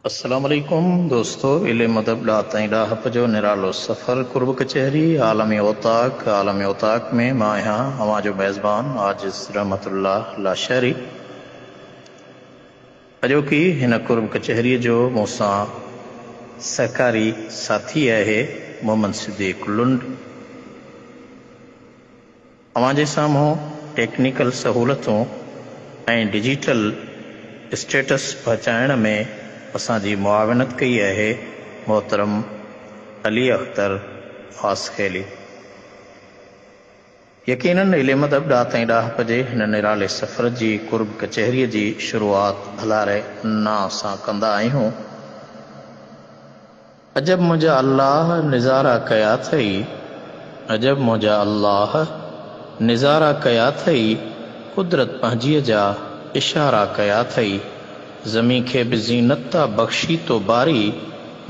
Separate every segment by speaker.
Speaker 1: अस्सलाम वालेकुम दोस्तों, इल्म मदब लाता डाह पजो निरालो सफ़र कुर्ब कचहरी आलम ओताक में मां यहाँ हमारा जो मेज़बान आजिज़ रहमतुल्लाह लाशहरी अजो की हिन कुर्ब कचहरी जो मूसा सहकारी साथी है मोहम्मद सिद्दीक लुंड। अवाजे साम्हूं टेक्निकल सहूलतों ऐं डिजिटल स्टेटस पहुँचाइण में असांजी मुआवनत कई है मोहतरम अली अख्तर फासखेली। यकीनन इल्म अदब ॾाह ॾाह पजे हिन निराले सफ़र जी कुर्ब कचहरी जी शुरुआत भलारे ना सां कंदा आहियूं। अजब मुंहिंजा अल्लाह निज़ारा कया थई, अजब मुंहिंजा अल्लाह निज़ारा कया थई, कुदरत पंहिंजीअ जा इशारा कया थई। ज़मी खे बि ज़ीनत ता बख़्शी तो बारी,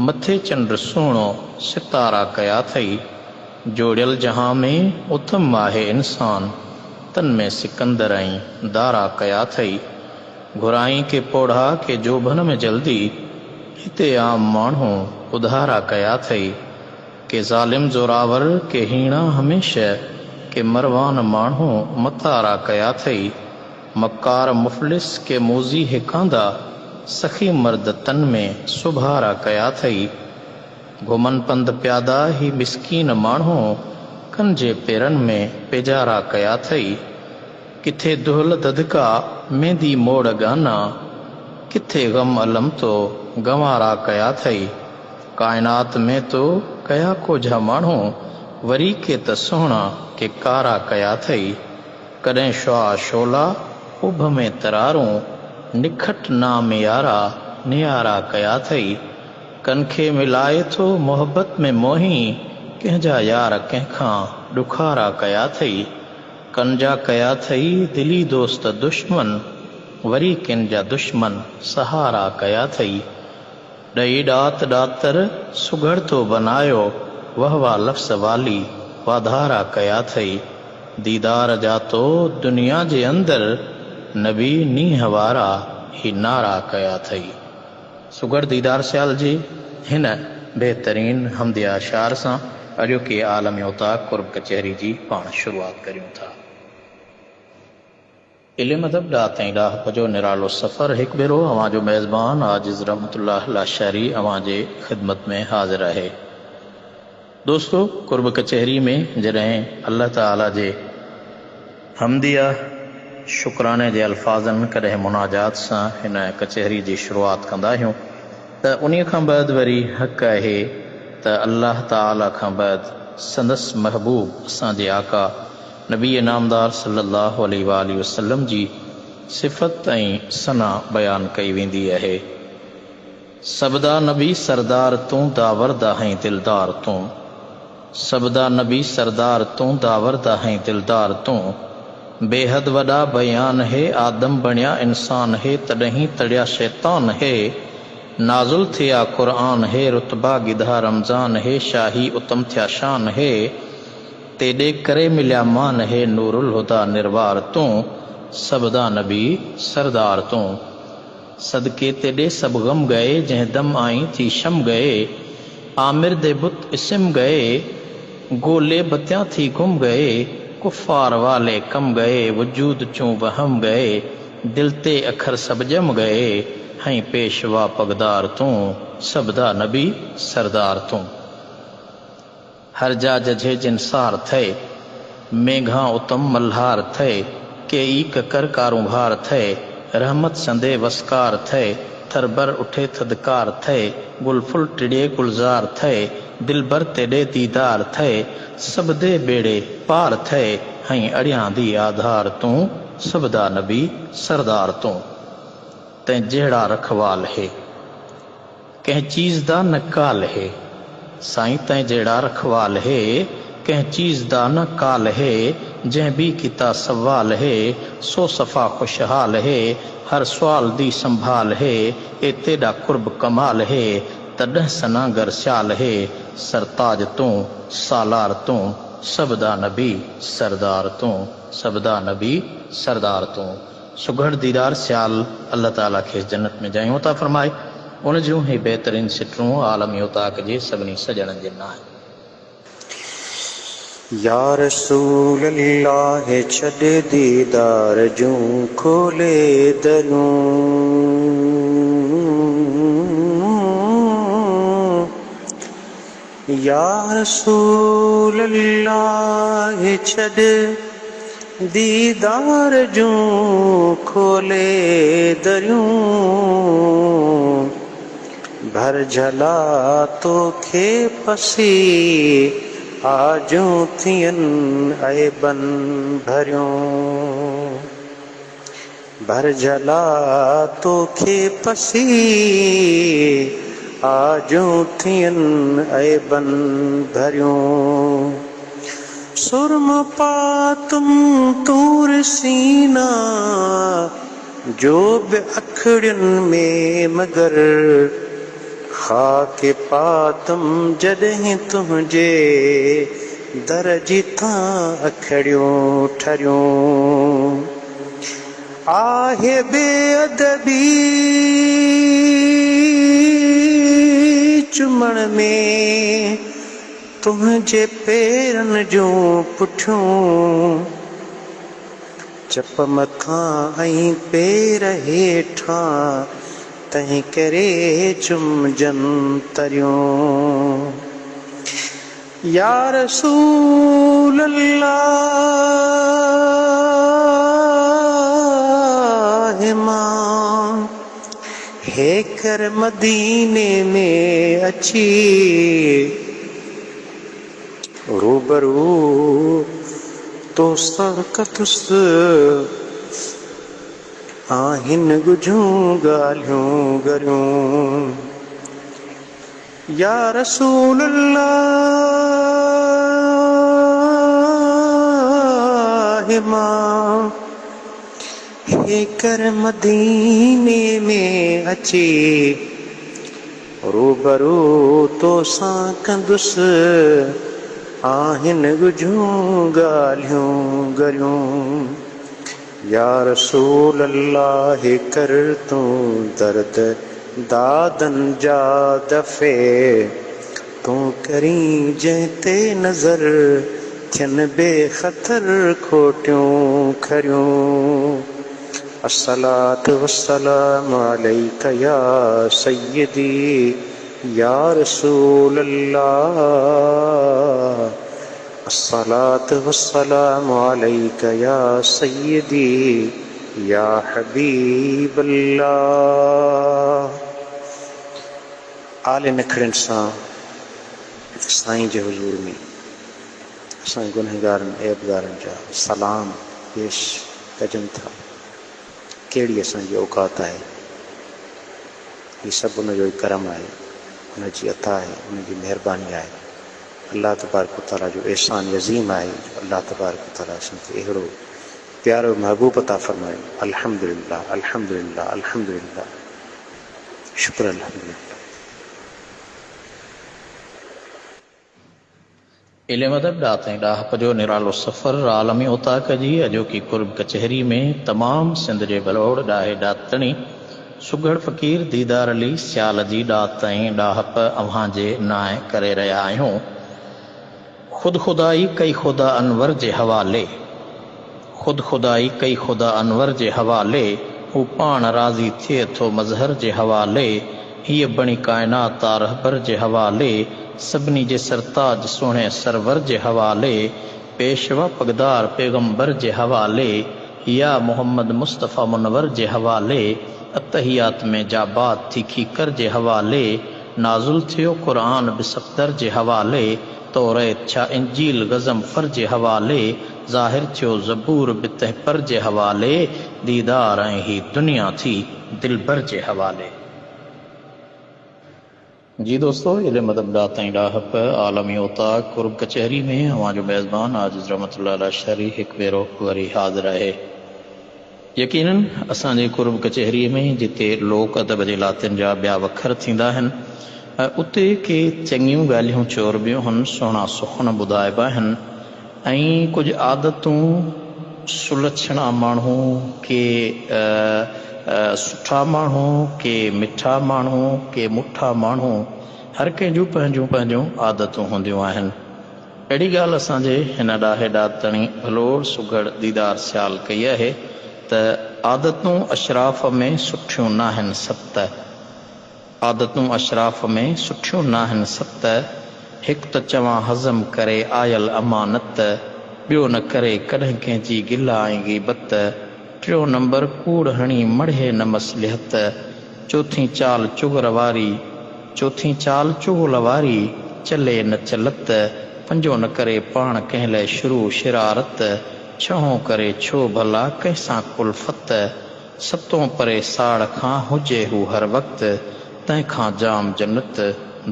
Speaker 1: मथे चंड सुहिणो सितारा कया थई। जोड़ियल जहां में उथम आहे इंसान, तन में सिकंदर ऐं दारा कया थई। घुराई के पोढ़ा के जोभन में जल्दी, हिते आम माण्हू उधारा कया थई। के ज़ालिम ज़ोरावर के हीणा हमेशा, के मरवान माण्हू मतारा कया थई। मकार मुफ़लिस के मूज़ी हिकांदा, सखी मर्द तन में सुभारा कया थई। घुमन पंध प्यादा ही मिस्कीन माण्हू, कंजे पेरन में पेजारा कया थई। किथे दुहल ददका मेंदी मोड़ गाना, किथे गम अलम तो गंवारा कया थई। कायनात में तो कया कोझा माण्हू, वरी के त सुहिणा के कारा कया थई। कॾहिं शुआ शोला उभ में तरारूं, निखट नाम यारा नियारा कया थई। कनखे मिलाए थो मोहब्बत में मोही, कंहिंजा यार कंहिंखां ॾुखारा कया थई। कंजा कया थई दिली दोस्त दुश्मन, वरी कंहिंजा दुश्मन सहारा कया थई। ॾही ॾात ॾातर सुघड़ तो बनायो, वह वाह लफ़्ज़ वाली वाधारा कया थई। दीदार जा तो दुनिया जे अंदर, नबी नींह वारा ही नारा कया थई। सुगढ़ दीदार सियाल जी हिन बेहतरीन हमदिया अशार सां अॼोकी आलम ओताक कुर्ब कचहरी जी पाण शुरुआत करियूं था। इल्म अदब ॾाह ॾाह पजो निरालो सफ़र हिकु भेरो अवां जो मेज़बान आजिज़ रहमतुल्लाह लाशहरी अवां जे ख़िदमत में हाज़िर आहे। दोस्तों, कुर्ब कचहरी में जॾहिं अल्लाह ताला जे हमदिया शुक्राने जे अल्फाज़न कॾहिं मुनाजात सां हिन कचहरी जी शुरुआत कंदा आहियूं, त उन्हीअ खां बाद वरी हक़ आहे त अल्लाह ताला खां बाद संदसि महबूब असांजे आका नबी नामदार सल्लल्लाहु अलैहि वसल्लम जी सिफ़त ऐं सना बयान कई वेंदी आहे। सबदा नबी सरदार तूं दावरदा हैं दिलदार तूं, सबदा नबी सरदार तूं दावरदा हैं दिलदार तूं। बेहद वॾा बयान है आदम बणिया इंसान है, तॾहिं तड़िया शैतान है। नाज़ुल थिया क़ुरान है, रुतबा गिधा रमज़ान है, शाही उतम थिया शान है। तेॾे करे मिलिया मान है, नूरुल हुदा निर्वार तूं, सबदा नबी सरदार तूं। सदके तेॾे सब गम गए, जंहिं दम आई थी शम गए। आमिर दे बुत इस्म गए, गोले बत्यां थी गुम गए। कुफ़ार वाले कम गए, वजूद चूं वहम गए। दिल ते अखर सब जम गए, हैं पेशवा पगदार तूं, सबदा नबी सरदार तूं। हर जा जझे जिनसार थे, मेघा उतम मल्हार थे। के ई ककर कारूंभार थे, रहमत संदे वस्कार थे। थरबर उठे थदकार थे, गुलफुल टिड़े गुलजार थे। दिलबर तेड़े दीदार थे, सब दे बेड़े पार थे। हैं अड़ियां दी आधार तूं, सबदा नबी सरदार तूं। तैं जेड़ा रखवाल है, कंहिं चीज़ दा न काल है। साईं तैं जेड़ा रखवाल है, कंहिं चीज़ दा न काल है। जंहिं भी किता सवाल है, सो सफ़ा खुशहाल है। हर सवाल दी संभाल है, ए तेड़ा कुर्ब कमाल है। तॾहिं सनागर स्याल है, सरताज तूं सालार तूं, सबदा नबी सरदार तूं, सबदा नबी सरदार तूं। सुघड़ दीदार स्याल अल्लाह ताला खे जन्नत में जायूं था फरमाए। उन जूं ही बहितरीन सिटरूं आलमी उताक जे सभिनी सजणनि जे नाहे।
Speaker 2: या रसूल अल्लाह छॾ दीदार जूं खोले दरूं, या रसूल अल्लाह छॾ दीदार जूं खोले दरियूं, भर झला तोखे पसी आजूं थियनि ऐबन भरियूं, भर झला तोखे पसी आजूं थियनि ऐबन भरियूं, सुरम पातुम तूर सीना जो बि अखड़ियुनि में मगर, खाक पातुम जॾहिं तुंहिंजे दर जी थां अखड़ियूं ठरियूं, आहे बेअदबी चुमण में तुंहिंजे पेरनि जूं पुठियूं, चप मथां ऐं पेर हेठां तंहिं करे चुमजनि तरियूं। या रसूल अल्लाह मां हेकर मदीने में अची, रूबरू तो सरकतुस आहिन गुझूं ॻाल्हियूं गरियूं। या रसूल अल्लाह मां हेकर मदीने में अची, रूबरू तो सां कंदुसि आहिन गुझूं ॻाल्हियूं गरियूं। या रसूल अल्लाह कर तूं दर्द दादन जा दफ़े, तूं करी जंहिं ते नज़र थियनि बेख़तर खोटियूं खरियूं। अस्सलातु वस्सलामु अलैका या सय्यदी या रसूल अल्लाह, अस्सलातु वस्सलामु अलैका या सय्यदी या हबीब अल्लाह। आले नखड़नि सां साईं जे हुजूर में असां गुनहगारनि ऐबदारनि जा सलाम पेश कजनि था। कहिड़ी असांजी औकात आहे, हीअ सभु हुनजो ई करम आहे, हुनजी अता आहे, हुनजी महिरबानी आहे। अल्लाह तबारक व तआला जो एहसान अज़ीम आहे। अल्लाह तबारक व तआला असांखे अहिड़ो प्यारो महबूब अता फरमायो। अल्हम्दुलिल्लाह अल्हम्दुलिल्लाह अल्हम्दुलिल्लाह, शुक्र अल्हम्दुलिल्लाह।
Speaker 1: इल्म अदब ॾाह ॾाहप जो निरालो सफ़र आलमी उताक जी अॼोकी कुर्ब कचहरी में तमामु सिंध जे बलोड़ ॾाहे ॾातणी सुगड़ फ़क़ीर दीदार अली सियाल जी ॾात ताईं ॾाहप अव्हां जे नाए करे रहिया आहियूं। ख़ुद खुदाई कई ख़ुदा अनवर जे हवाले, ख़ुद खुदाई कई ख़ुदा अनवर जे हवाले, हू पाण राज़ी थिए थो मज़हर जे हवाले, हीअ बणी काइनात तारहबर जे हवाले, सभिनी जे सरताज सोणे सरवर जे हवाले, पेशवा पगदार पैगंबर जे हवाले, या मोहम्मद मुस्तफ़ा मुनवर जे हवाले, अतहियात में जाबात थी खीकर जे हवाले, नाज़ुल थियो क़ुरान बिसफ्तर जे हवाले, तौरेत छा इंजील गज़मफर जे हवाले, ज़ाहिर थियो ज़बूर बितहपर जे हवाले, दीदार ऐं ही दुनिया थी दिलबर जे हवाले। जी दोस्तों, इल्म अदब ताईं ॾाहप आलमी उताक कुर्ब कचहरी में अवां जो मेज़बान आजिज़ रहमतुल्लाह अला शहरी हिकु भेरो वरी हाज़िर आहे। यकीनन असांजे कुर्ब कचहरीअ में जिते लोक अदब जे लातिन जा ॿिया वखर थींदा आहिनि, उते के चङियूं ॻाल्हियूं चोरबियूं आहिनि, सुहिणा सुखन ॿुधाइबा आहिनि ऐं कुझु आदतूं सुलक्षणा माण्हू के सुठा माण्हू के मिठा माण्हू के मुठा माण्हू हर कंहिं जूं पंहिंजूं पंहिंजूं आदतूं हूंदियूं आहिनि। अहिड़ी ॻाल्हि असांजे हिन ॾाहे ॾातणी भलोड़ सुघड़ दीदार सियाल कई आहे त आदतूं अशराफ़ में सुठियूं न आहिनि सत। आदतूं अशराफ़ में सुठियूं न आहिनि सत। हिकु त चवां हज़म करे आयल अमानत, ॿियो न करे कॾहिं कंहिंजी गिला ऐं ग़ीबत, टियों नंबर कूड़ हणी मढ़े न मसलिहत, चौथीं चाल चुगल वारी चले न चलत, पंजो न करे पाण कंहिं लाइ शुरू शरारत, छहों करे छो भला कंहिंसां कुलफत, सतों परे साड़ खां हुजे हू हर वक़्तु, तंहिंखां जाम जन्नत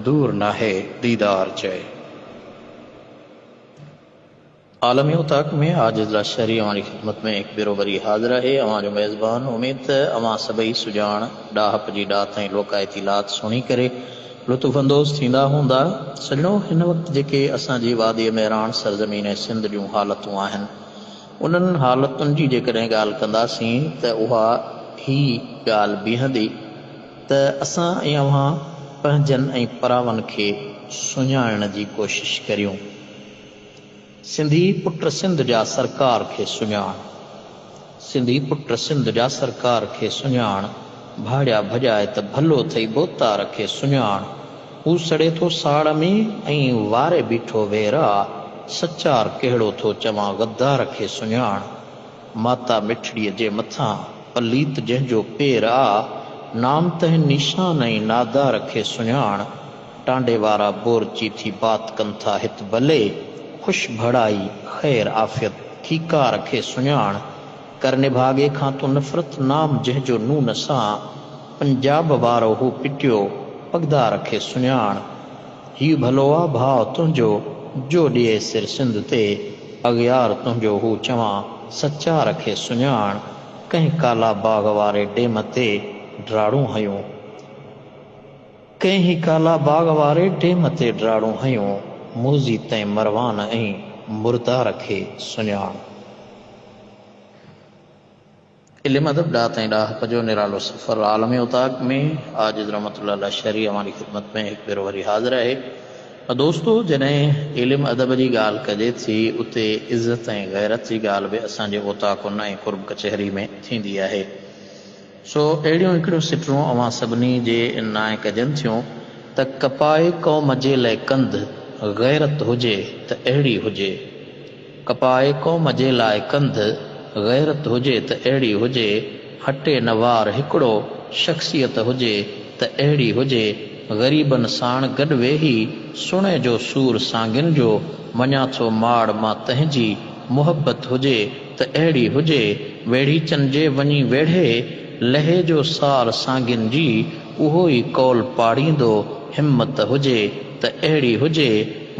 Speaker 1: दूर नाहे दीदार चए। आलमी उताक में आजिज़ शहरी हमारी खिदमत में एक बेरो वरी हाज़िर है। अवां जो मेज़बान उम्मीद अवां सभई सुजान ॾाहप जी ॾात ऐं लोकायती लात सुणी करे लुत्फ़ अंदोज़ थींदा हूंदा। सॼणो हिन वक़्तु जेके असांजी वादी में राण सरज़मीन सिंध जूं हालतूं आहिनि, उन्हनि हालतुनि जी जेकॾहिं ॻाल्हि कंदासीं त उहा ही ॻाल्हि बीहंदी त असां ऐं अव्हां पंहिंजनि ऐं परावनि खे सुञाणण जी कोशिशि करियूं। सिंधी पुट सिंध जा सरकार खे सुञाण, सिंधी पुट सिंध जा सरकार खे सुञाण, भाड़िया भॼाए त भलो थई बोतार खे सुञाण, हू सड़े थो साड़ में ऐं वारे बीठो वेरा, सचार कहिड़ो थो चवां गद्दार खे सुञाण, माता मिठड़ीअ जे मथां पलीत जंहिंजो पेर आ, नाम तंहिं निशान ऐं नादार खे सुञाण, टांडे वारा बोरची थी बात कनि था हित भले, खुश भड़ाई ख़ैर आफ़ियत ठीकार खे सुञाण, करने भागे खां तो नफ़रत नाम जंहिंजो नून सां, पंजाब वारो हू पिटियो पगदार खे सुञाण, हीउ भलो आ भाउ तुंहिंजो जो ॾिए सिर सिंध ते, अॻियार तुंहिंजो हू चवां सचार खे सुञाण, कंहिं काला बाग वारे डेम ते ड्राड़ूं हयूं, कंहिं काला बाग वारे डेम ते ड्राड़ूं हयूं, मूज़ी तैं मरवान ऐं मुर्दार खे सुञाण। इल्म अदब ॾात ऐं ॾाहप जो निरालो सफ़र आलमी उताक में आजिज़ रहमतुल्लाह शहरी हमारी खिदमत में हिकु भेरो वरी हाज़िर आहे। दोस्तो, जॾहिं इल्म अदब जी ॻाल्हि कजे थी उते इज़त ऐं गैरत जी ॻाल्हि बि असांजे ओताकुनि ऐं कुर्ब कचहरी में थींदी आहे। सो अहिड़ियूं हिकिड़ियूं सिटरूं अवां सभिनी जे नाए कजनि थियूं त कपाए क़ौम जे लाइ कंद गैरत हुजे त अहिड़ी हुजे, कपाए क़ौम जे लाइ कंद गैरत हुजे त अहिड़ी हुजे, हटे नवार हिकिड़ो शख़्सियत हुजे त अहिड़ी हुजे, ग़रीबनि साण गॾु वेही सुणे जो सूर सांगिन जो, मञा थो माड़ मां तंहिंजी मुहबत हुजे त अहिड़ी हुजे, वेढ़ीचनि जे वञी वेढ़े लहे जो सार सांगिन जी, उहो ई कौल पाड़ींदो हिम्मत हुजे त अहिड़ी हुजे,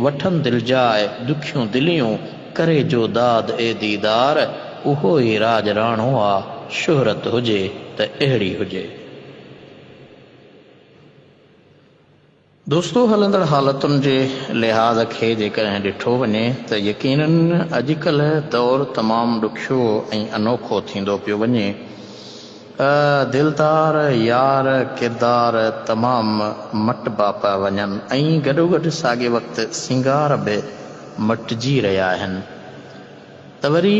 Speaker 1: वठनि दिलजाए दुखियूं दिलियूं करे जो दाद ए दीदार, उहो ई राज राणो आ शोहरत हुजे त अहिड़ी हुजे। दोस्तो, हलंदड़ हालतुनि जे लिहाज़ खे जेकॾहिं ॾिठो वञे त यकीनन अॼुकल्ह दौरु तमामु ॾुखियो ऐं अनोखो थींदो पियो वञे। दिलदार यार किरदार तमामु मटबा पिया वञनि ऐं गॾोगॾु साॻे वक़्तु सिंगार बि मटिजी रहिया आहिनि, त वरी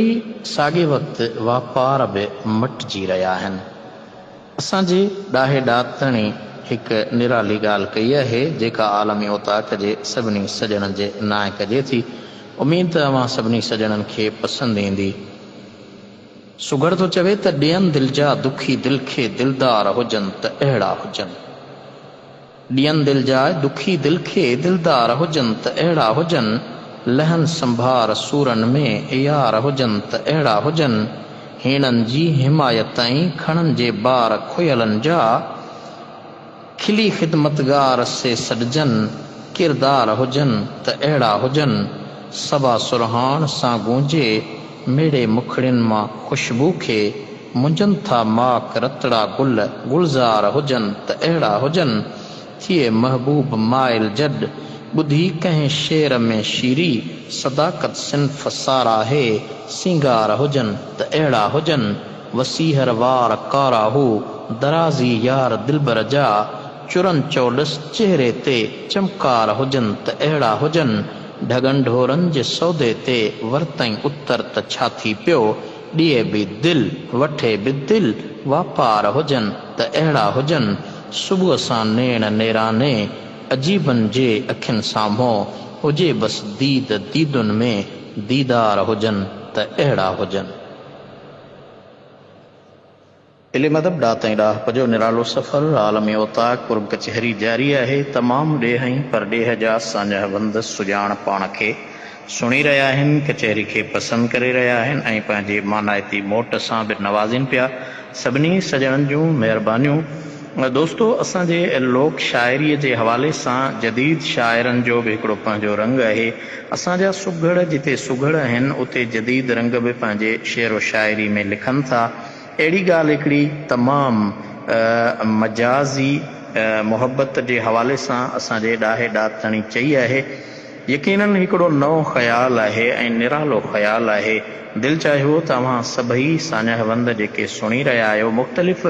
Speaker 1: साॻे वक़्तु वापार बि मटिजी रहिया आहिनि। असांजे ॾाहे ॾातणी हिकु निराली ॻाल्हि कई आहे जेका आलमी ओताक जे सभिनी सॼणनि जे नाए कजे थी। उमेद अवां सभिनी सॼणनि खे पसंदि ईंदी। सुघड़ थो चवे त ॾियनि दिल जा दुखी दिल खे दिलदार हुजनि त अहिड़ा हुजनि, ॾियनि दिल जा दुखी दिल खे दिलदार हुजनि त अहिड़ा हुजनि, लहनि संभार सूरनि में यार हुजनि त अहिड़ा हुजनि, हेणनि जी हिमायत ऐं खणनि जे बार खुयलनि जा, खिली ख़िदमतगार से सॾजनि किरदार हुजनि त अहिड़ा हुजनि, सबा सुरहान सां गूंजे मेड़े मुखड़ियुनि मां ख़ुशबू खे, मुंझनि था माक रतड़ा गुल गुलज़ार हुजनि त अहिड़ा हुजनि, थिए महबूब माइल जॾ ॿुधी कंहिं शेर में शीरी, सदाकत सिन्फ़ साराहे सिंगार हुजनि त अहिड़ा हुजनि, वसीहर वार कारा हो दराज़ी यार दिलबर जा चुरन चौॾस चेहरे ते चमकार हुजनि त अहिड़ा हुजनि ढगन ढोरनि जे सौदे ते वरतई उत्तर त छा थी पियो ॾिए बि दिलि वठे बि दिलि वापार हुजनि त अहिड़ा हुजनि सुबुह सां नेण नेराने अजीबनि जे अखियुनि साम्हूं हुजे बसि दीद दीदुनि में दीदार हुजनि त अहिड़ा हुजनि। इल्म अदब ॾाह ताईं ॾाह पजो निरालो सफ़र आलमी ओताक कुर्ब कचहरी जारी आहे। तमामु ॾेह ऐं परॾेह जा असांजा हवंद सुञाण पाण खे सुणी रहिया आहिनि, कचहरी खे पसंदि करे रहिया आहिनि ऐं पंहिंजे मानाइती मोट सां बि नवाज़ीनि पिया। सभिनी सॼणनि जूं महिरबानियूं। दोस्तो, असांजे लोक शाइरीअ जे हवाले सां जदीद शाइरनि जो बि हिकिड़ो पंहिंजो रंग आहे। असांजा सुघड़ जिते सुघड़ आहिनि उते जदीद रंग बि पंहिंजे शेर व शाइरी में लिखनि था। अहिड़ी ॻाल्हि हिकिड़ी तमामु मजाज़ी मुहबत जे हवाले सां असांजे ॾाहे ॾातणी चई आहे। यकीनन हिकिड़ो नओं ख़्यालु आहे ऐं निरालो ख़्यालु आहे। दिलि चाहियो तव्हां सभई साञा हवंद जेके सुणी रहिया आहियो, मुख़्तलिफ़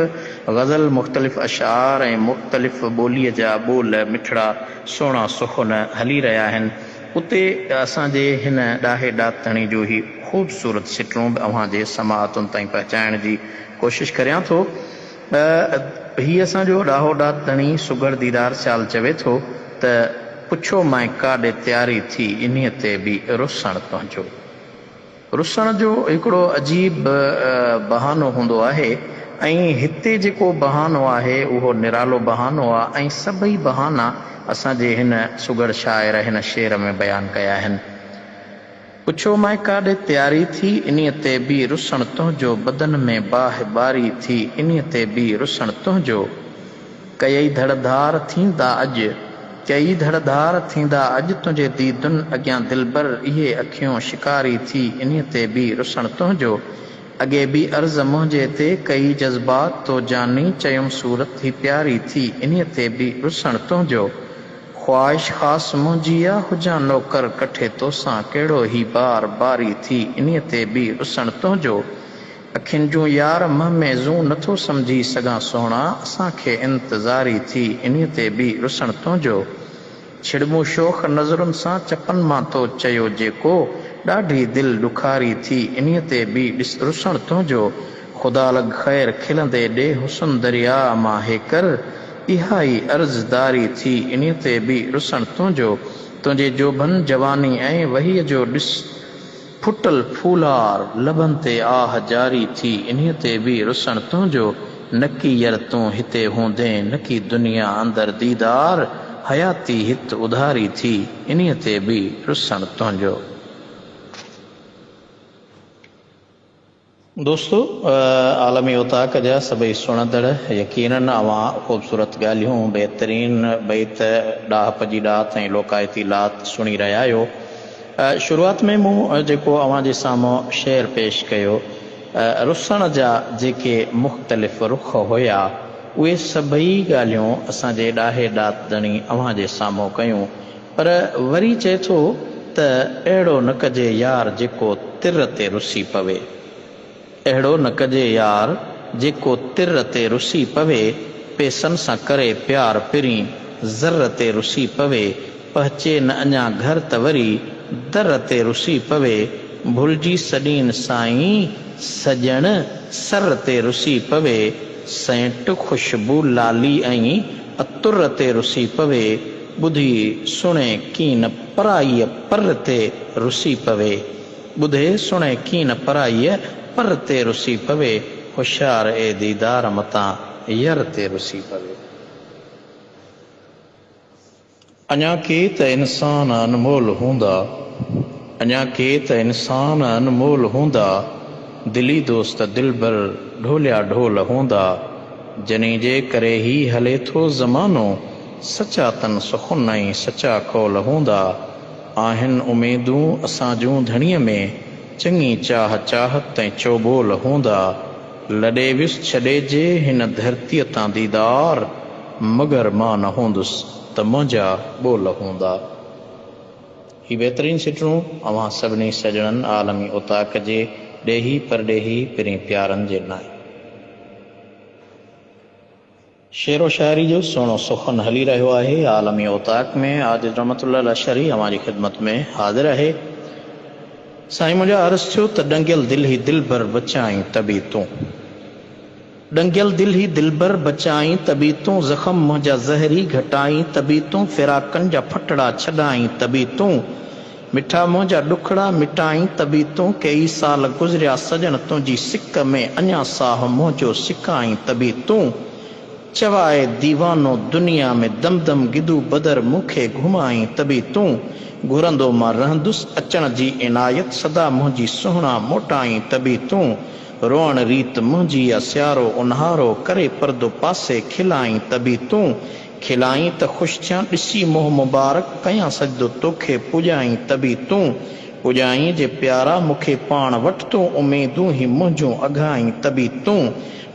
Speaker 1: ग़ज़ल, मुख़्तलिफ़ अशार ऐं मुख़्तलिफ़ ॿोलीअ जा ॿोल मिठड़ा सुहिणा सुख़ुन हली रहिया आहिनि। उते असांजे हिन ॾाहे ॾातणी जो ई ख़ूबसूरत सिटरूं बि अव्हांजे समाअतुनि ताईं पहुचाइण जी कोशिशि करियां थो। हीअ असांजो ॾाहो ॾातणी सुघड़ दीदार साल चवे थो त पुछो मां काॾे तयारी थी इन्हीअ ते बि रुसण तुंहिंजो। रुसण जो हिकिड़ो अजीब बहानो हूंदो आहे ऐं हिते जेको बहानो आहे उहो निरालो बहानो आहे ऐं सभई बहाना असांजे हिन सुघड़ शाइर हिन शेर में बयानु कया आहिनि। पुछो मां काॾे तयारी थी इन्हीअ ते बि रुसण तुंहिंजो, बदन में बाहि बारी थी इन्हीअ ते बि रुसण तुंहिंजो। कई धड़धार थींदा अॼु, कई धड़धार थींदा अॼु तुंहिंजे दीदुनि अॻियां दिलबर इहे अखियूं शिकारी थी इन्हीअ ते बि रुसण तुंहिंजो। अॻे बि अर्ज़ मुंहिंजे ते कई जज़्बात तो जानी चयुमि सूरत ही प्यारी थी इन्हीअ ते बि रुसण तुंहिंजो। ख़्वाहिश ख़ासि मुंहिंजी आ हुजां नौकर कठे तोसां कहिड़ो ही बार बारी थी इन्हीअ ते बि रुसण तुंहिंजो। अखियुनि जूं यार महमेज़ूं नथो सम्झी सघां सोहणा असांखे इंतज़ारी थी इन्हीअ ते बि रुसण तुंहिंजो। छिड़मूं शोख नज़रुनि सां चपनि मां तो चयो जेको ॾाढी दिलि ॾुखारी थी इन्हीअ ते बि रुसण तुंहिंजो। ख़ुदा लॻ ख़ैर खिलंदे ॾे हुसन दरिया मां हेकर इहा ई अर्ज़दारी थी इन्हीअ ते बि रुसण तुंहिंजो। तुंहिंजे जोबन जवानी ऐं वहीअ जो ॾिस फुटल फूलार लबनि ते आह जारी थी इन्हीअ ते बि रुसण तुंहिंजो। नकी यर तूं हिते हूंदे नकी दुनिया अंदर दीदार हयाती हित उधारी थी इन्हीअ ते बि रुसण तुंहिंजो। दोस्तो, आलमी उताक जा सभई सुणंदड़ यकीनन अवां ख़ूबसूरत ॻाल्हियूं, बहितरीन बैत, ॾाह पजी ॾात ऐं लोकायती लात सुणी रहिया आहियो। शुरूआत में मूं जेको अवां जे साम्हूं शेर पेश कयो, रुसण जा जेके मुख़्तलिफ़ रुख हुया उहे सभई ॻाल्हियूं असांजे ॾाहे ॾातणी अवां जे साम्हूं कयूं। पर वरी चए थो त अहिड़ो न कजे यार जेको तिर ते रुसी पवे, अहिड़ो न कजे यार जेको तिर ते रुसी पवे। पेसनि सां करे प्यार पिरी ज़र ते रुसी पवे, पहुचे न अञा घर त वरी दर ते रुसी पवे। भुलिजी सॾीन साईं सॼण सर ते रुसी पवे, सेंट ख़ुशबू लाली ऐं अतुर ते रुसी पवे। ॿुधी सुणे कीन पराईअ पर ते रुसी पवे, ॿुधे सुणे कीन पराईअ पर ते रुसी पवे। होशियार ए दीदार मतां यर ते रुसी पवे। अञा के त इंसान अनमोल हूंदा, अञा के त इंसान अनमोल हूंदा, दिली दोस्त दिलबर ढोलिया ढोल हूंदा। जनी जे करे ही हले थो ज़मानो, सचा तन सुखुन ऐं सचा कौल हूंदा। आहिनि उमेदूं असां जूं धणीअ में, चङी चाह चाहत ऐं चोबोल हूंदा। लॾे वियुसि छॾे जे हिन धरतीअ तां दीदार, मगर मां न हूंदुसि त मुंहिंजा ॿोल हूंदा। ही बहितरीन सिटरूं अवां सभिनी सॼणनि आलमी उताक जे ॾेही परॾेही पिरी प्यारनि जे नाहे। शेर व शायरी जो सुहिणो सुखन हली रहियो आहे। आलमी औताक में आजिज़ रहमतुल्लाह लाशरी अवां जी ख़िदमत में हाज़िर आहे। साईं मुंहिंजा अर्ज़ु थियो त डंगियल दिल ही दिल भर बचाई तबी तूं, डंगियल दिल ही दिल भर बचाई तबी तूं, ज़ख़्म मुंहिंजा ज़हरी घटाई तबी तूं, फिराकनि जा फटड़ा छॾाई तबी तूं, मिठा मुंहिंजा ॾुखड़ा मिटाई तबी तूं, कई साल गुज़रिया सजन तुंहिंजी सिक में अञा साह मुंहिंजो सिकाई तबी तूं, चवाए दीवानो दुनिया में दम दम गिदू बदर मूंखे घुमाई तबी तूं, घुरंदो मां रहंदुसि अचण जी इनायत सदा मुंहिंजी सुहिणा मोटाई तबी तूं, रोअण रीत मुंहिंजी सियारो उन्हारो करे परदो पासे खिलाई तबी तूं, खिलाई त ख़ुशि थियां ॾिसी मोह मुबारक कयां सजदो तोखे पुॼाई तबी तूं, पुॼाई जे प्यारा मूंखे पाण वटि तूं, उमेदूं ही मुंहिंजूं अघाई तबी तूं,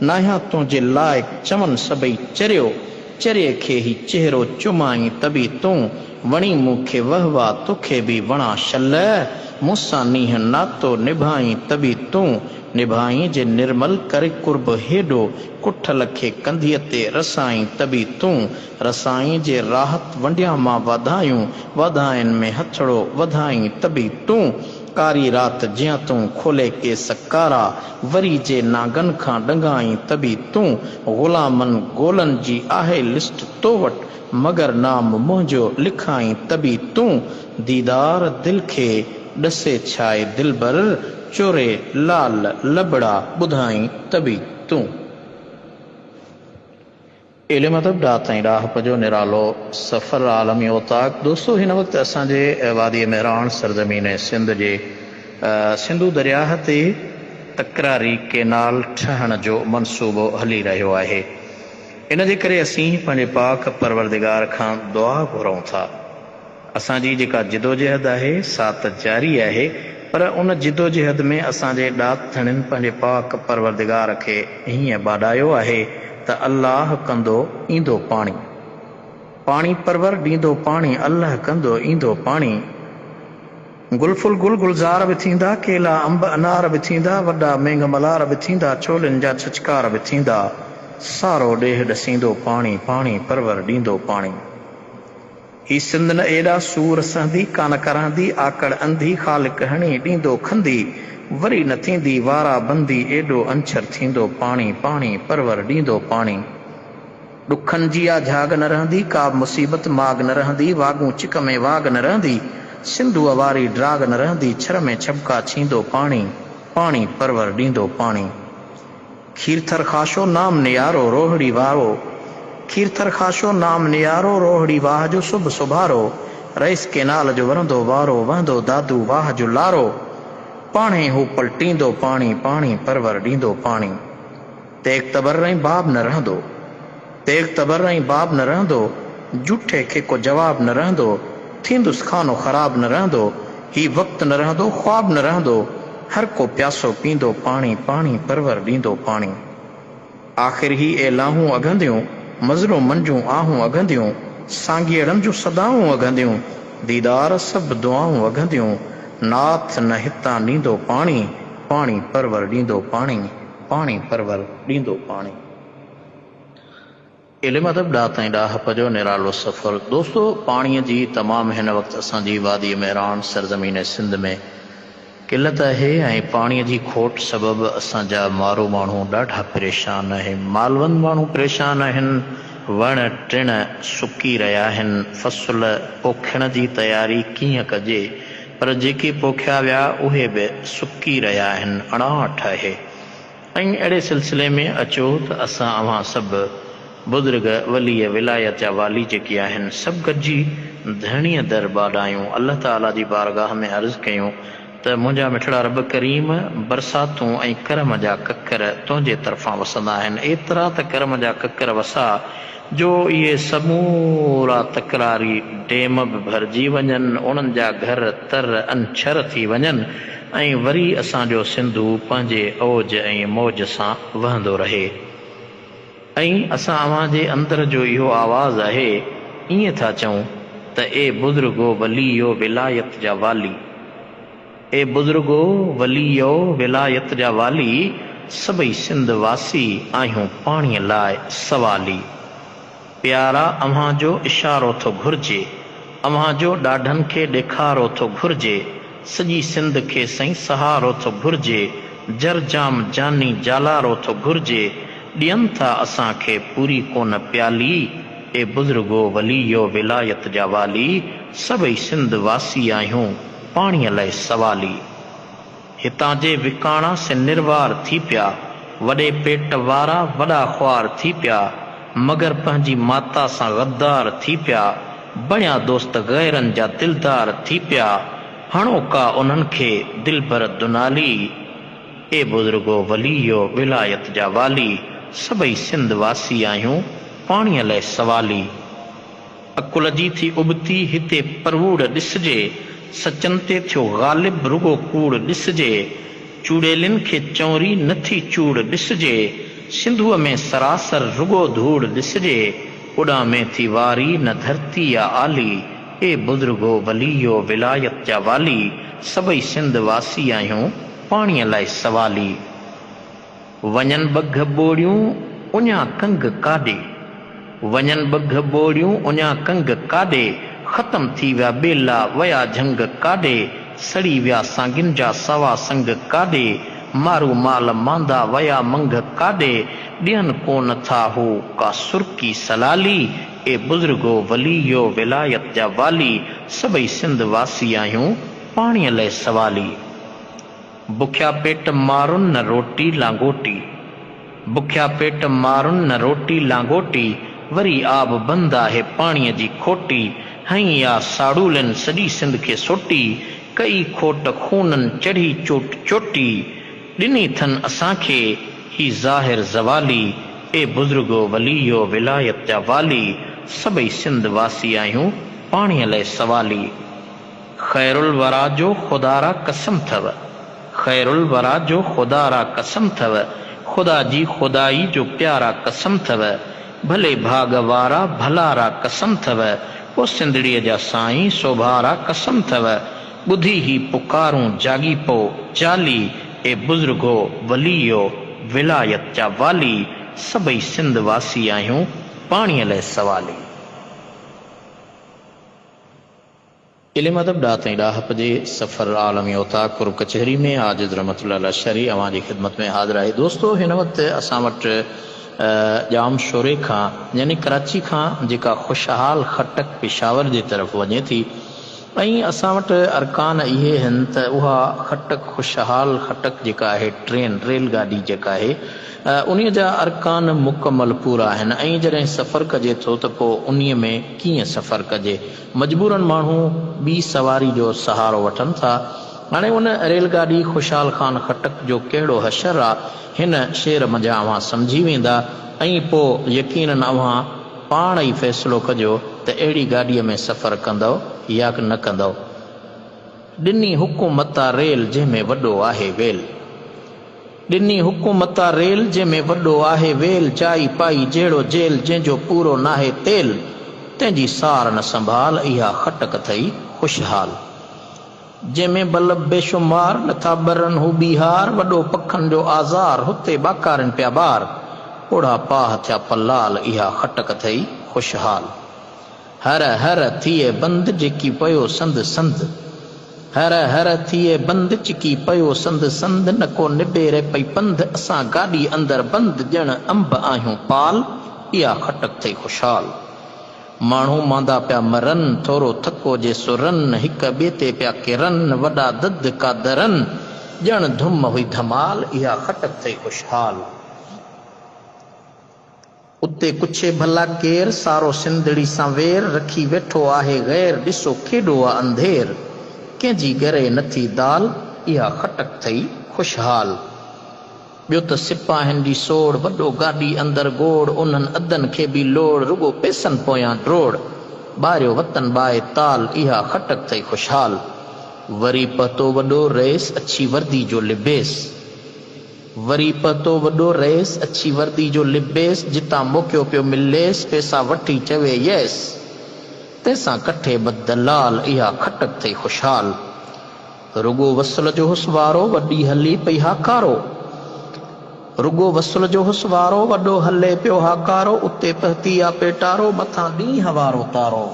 Speaker 1: नाहियां तुंहिंजे लाइक़ चवनि सभई चरियो, चरिए खे ही चेहरो चुमाई तबी तूं, वणी मूंखे वहवा तोखे बि वणा शल, मूंसां नीह नातो निभाई तबी तूं, निभाई जे निर्मल करे कुर्ब हेॾो, कुठल खे कंधीअ ते रसाई तबी तूं, रसाई जे राहत वंडिया मां वाधायूं, वाधाइनि में हथड़ो वधाई तबी तूं, कारी रात जियां तूं खोले केस कारा, वरी जे नागन खां डंगाई तबी तूं, ग़ुलामनि गोलनि जी आहे लिस्ट तो वटि, मगर नाम मुंहिंजो लिखाई तबी तूं, दीदार दिल खे ॾसे छाए दिल भर, चोरे लाल लबड़ा ॿुधाई तबी तूं। इल्म अदब ॾाह ताईं राह जो निरालो सफ़र आलमी औताक। दोस्तों हिन वक़्तु असांजे वादी मेरान सरज़मीन सिंध जे सिंधू दरियाह ते तकरारी केनाल ठहण जो मनसूबो हली रहियो आहे। इन जे करे असीं पंहिंजे पाक परवरदिगार खां दुआ घुरूं था। असांजी जेका जिदोजहद आहे सा त जारी आहे, पर उन जिदोजहद में असांजे ॾाथणिन पंहिंजे पाक परवरदिगार खे हीअं बाॾायो आहे त अल्लाह कंदो ईंदो पाणी, पाणी परवर ॾींदो पाणी, अल्लाह कंदो ईंदो पाणी, गुलफुल गुल गुलज़ार बि थींदा, केला अंब अनार बि थींदा, वॾा मेंग मलार बि थींदा, छोलनि जा छचकार बि थींदा, सारो ॾेह ॾसींदो पाणी, पाणी परवर ॾींदो पाणी। ही सिंध न एॾा सूर सहंदी, कान करांदी, आकड़ अंधी, ख़ालिक हणी ॾींदो खंदी, वरी न थींदी वारा बंदी, एॾो अंछर थींदो पाणी, पाणी परवर ॾींदो पाणी। ॾुखनि जी आ झाग न रहंदी, का मुसीबत माग न रहंदी, वागूं चिक में वाग न रहंदी, सिंधूअ वारी ड्राग न रहंदी, छर में छबका छींदो पाणी, पाणी परवर ॾींदो पाणी। खीरथर खाशो नाम नियारो रोहड़ी वारो, खीरथर खाशो नाम नियारो रोहड़ी वाह जो सुभ सुभारो, रईस केनाल जो वरंदो वारो, वहंदो दादू वाह जो लारो, पाणे हू पलटींदो पाणी, पाणी परवर ॾींदो पाणी। तेग तबर रही बाब न रहंदो, तेग तबर रही बाब न रहंदो, जूठे खे को जवाब न रहंदो, थींदुसि खानो ख़राब न रहंदो, ही वक़्तु न रहंदो, ख्वाब न रहंदो, हर को प्यासो पींदो पाणी, पाणी परवर ॾींदो पाणी। आख़िर ही एलाहूं अघंदियूं, मज़रो मंजूं आहूं अघंदियूं, सांगीअड़नि जूं सदाऊं अघंदियूं, दीदार सभु दुआऊं अघंदियूं, नाथ न हितां ॾींदो पाणी, पाणी परवर ॾींदो पाणी, पाणी परवर ॾींदो पाणी। इल्म अदब ॾाह ताईं ॾाह जो निरालो सफ़र। दोस्तों पाणीअ जी तमामु हिन वक़्तु असांजी वादी मेरान सरज़मीन सिंध में किलत आहे ऐं पाणीअ जी खोट सबबि असांजा मारू माण्हू ॾाढा परेशान आहिनि, मालवंद माण्हू परेशान आहिनि, वण टिण सुकी रहिया आहिनि, फसल पोखण जी तयारी कीअं कजे, पर जेके पोखिया विया उहे बि सुकी रहिया आहिनि, अणाहठ आहे। ऐं अहिड़े सिलसिले में अचो त असां अव्हां सभु बुज़ुर्ग वलीअ विलायत जा वाली जेके आहिनि सभु गॾिजी धरणीअ दर ॿाॾायूं, अल्लाह ताला जी बारगाह में अर्ज़ु कयूं त मुंहिंजा मिठड़ा रब करीम बरसातूं ऐं करम जा ककर तुंहिंजे तरफ़ां वसंदा आहिनि, एतिरा त करम जा ककर वसा जो इहे समूरा तकरारी डेम बि भरिजी वञनि, उन्हनि जा घर तर अनछर थी वञनि ऐं वरी असांजो सिंधू पंहिंजे औज ऐं मौज सां वहंदो रहे। ऐं असां अव्हां जे अंदर जो इहो आवाज़ आहे, ईअं था चऊं त ए बुज़ुर्गो वलीयो विलायत जा वाली, ए बुज़ुर्गो वलीयो विलायत जा वाली, सभई सिंध वासी आहियूं पाणीअ लाइ सवाली। प्यारा अव्हां जो इशारो थो घुर्जे, अव्हां जो ॾाढनि खे ॾेखारो थो घुर्जे, सॼी सिंध खे सईं सहारो थो घुर्जे, जरजाम जानी जालारो थो घुर्जे, ॾियनि था असांखे पूरी कोन प्याली, ए बुज़ुर्गो वलीयो विलायत जा वाली, सभई सिंध वासी आहियूं पाणीअ लाइ सवाली। हितां जे विकाणा से निर्वार थी पिया, वॾे पेट वारा वॾा ख्वार थी पिया, मगर पंहिंजी माता सां गद्दार थी पिया, बणिया दोस्त गैरनि जा दिलदार थी पिया, हणो का उन्हनि खे दिल भर दुनाली, ए बुज़ुर्गो वलीयो विलायत जा वाली, सभई सिंध वासी आहियूं पाणीअ लाइ सवाली। अकुल जी थी उबती हिते परवूड़ ॾिसजे, सचन ते थियो ग़ालिब रुगो कूड़ ॾिसजे, चूड़ेलिन खे चौरी नथी चूड़ ॾिसजे, सिंधुअ में सरासर रुगो धूड़ ॾिसजे, उॾां में थी वारी न धरती या आली, ए बुज़ुर्गो वलीयो विलायत जा वाली, सभई सिंध वासी आहियूं पाणीअ लाइ सवाली। वञनि बघ ॿोड़ियूं उञा कंग काॾे, वञनि बघ ॿोड़ियूं उञा कंग काॾे, ख़तम थी विया ॿेला वया झंग काॾे, सड़ी विया सांगिन जा सवा संग काॾे, मारू माल मांदा वया मंग काॾे, ॾियनि कोन था हू का सुर्की सलाली, ए बुज़ुर्गो वलीयो विलायत जा वाली, सभई सिंध वासी आहियूं पाणीअ लाइ सवाली। बुखिया पेट मारुनि न रोटी लांगोटी, बुखिया पेट मारुनि न रोटी लांगोटी, वरी आब बंद आहे पाणीअ जी खोटी, हई या साड़ूलनि सॼी सिंध खे सोटी, कई खोट खूननि चढ़ी चोट चोटी, ॾिनी अथनि असांखे ही ज़ाहिर ज़वाली, ए बुज़ुर्गो वलीयो विलायत जा वाली, सभई सिंध वासी आहियूं पाणीअ लाइ सवाली। ख़ैरुल वरा जो ख़ुदारा कसम अथव, ख़ैरुल वरा जो ख़ुदारा कसम अथव, ख़ुदा जी ख़ुदाई जो प्यारा कसम अथव, भले भाग वारा भलारा कसम अथव, ओ सिंधड़ीअ जा साईं सोभारा कसम अथव, ॿुधी ही पुकारूं जागी पो जाली, ए बुज़ुर्गो वलीयो विलायत जा वाली, सभई सिंध वासी आहियूं पाणीअ लाइ सवाली। इल्म अदब ॾाह ताईं ॾाहप जे सफ़र आलमी ओता कुर्ब कचहरी में आजिज़ रहमतुल्लाह अलैहि अवां जी ख़िदमत में हाज़िर आहे। दोस्तो हिन वक़्तु असां वटि जाम शोरे खां यानी कराची खां जेका ख़ुशहाल खटक पेशावर जे तरफ़ वञे थी, ऐं असां वटि अरकान इहे आहिनि त उहा खटक ख़ुशहाल खटक जेका आहे ट्रेन रेलगाॾी जेका आहे उन जा अरकान मुकमल पूरा आहिनि, ऐं जॾहिं सफ़र कजे थो त पोइ उन में कीअं सफ़र कजे, मजबूरन माण्हू ॿी सवारी जो सहारो वठनि था। हाणे उन रेलगाॾी ख़ुशहाल ख़ान खटक जो कहिड़ो हशर आहे, हिन शेर मञा अव्हां सम्झी वेंदा, ऐं पोइ यकीनन अव्हां पाण ई फ़ैसिलो कजो त अहिड़ी गाॾीअ में सफ़र कंदव या न कंदव। ॾिनी हुकूमता रेल जंहिंमें वॾो आहे वेल, ॾिनी हुकूमता रेल जंहिंमें वॾो आहे वेल, चाई पाई जहिड़ो जेल जंहिंजो पूरो नाहे तेल, तंहिंजी सार न संभाल इहा खटक अथई ख़ुशहाल, जंहिंमें बल्ब बेशुमार नथा बरनि हू बीहार, वॾो पखनि जो आज़ार हुते बाकारनि पिया ॿार, ओढ़ा पाह थिया पलाल इहा खटक अथई ख़ुशहाल। हर हर थिए बंद जेकी पयो संद संद, हर हर थिए बंद चिकी पयो संद संद, न को निबेरे पई पंध असां गाॾी अंदरि बंद, ॼण अंब आहियूं पाल इहा खटक अथई ख़ुशहाल। माण्हू मांदा पिया मरनि, थोरो थको जे सुरनि, हिक ॿिए ते पिया किरनि, वॾा दद का दरनि, ॼण धुम हुई धमाल इहा खटक अथई ख़ुशहाल। उते पुछे भला केर, सारो सिंधड़ी सां वेर, रखी वेठो आहे गैर, ॾिसो केॾो आहे अंधेर, कंहिंजी ॻरे नथी दाल इहा खटक अथई ख़ुशहाल। ॿियो त सिपाहियुनि जी सोड़, वॾो गाॾी अंदरि गोड़, उन्हनि अदनि खे बि लोड़, रुगो पैसनि पोयां ड्रोड़, ॿारियो वतन ॿाए ताल इहा खटक अथई ख़ुशहाल। वरी पतो वॾो रेस अछी वर्दी जो लिबेस, वरी पतो वॾो रेस अछी वर्दी जो लिबेस, जितां मौक़ियो पियो मिलेसि पैसा वठी चवे येस, तंहिंसां कठे बदलाल इहा खटक अथई ख़ुशहाल। रुगो वसल जो हुसवारो, वॾी हली पई हाकारो, रुगो वसुल जो हुसवारो वॾो हले पियो हाकारो उते पहती आ पेटारो मथां ॾींहुं हवारो तारो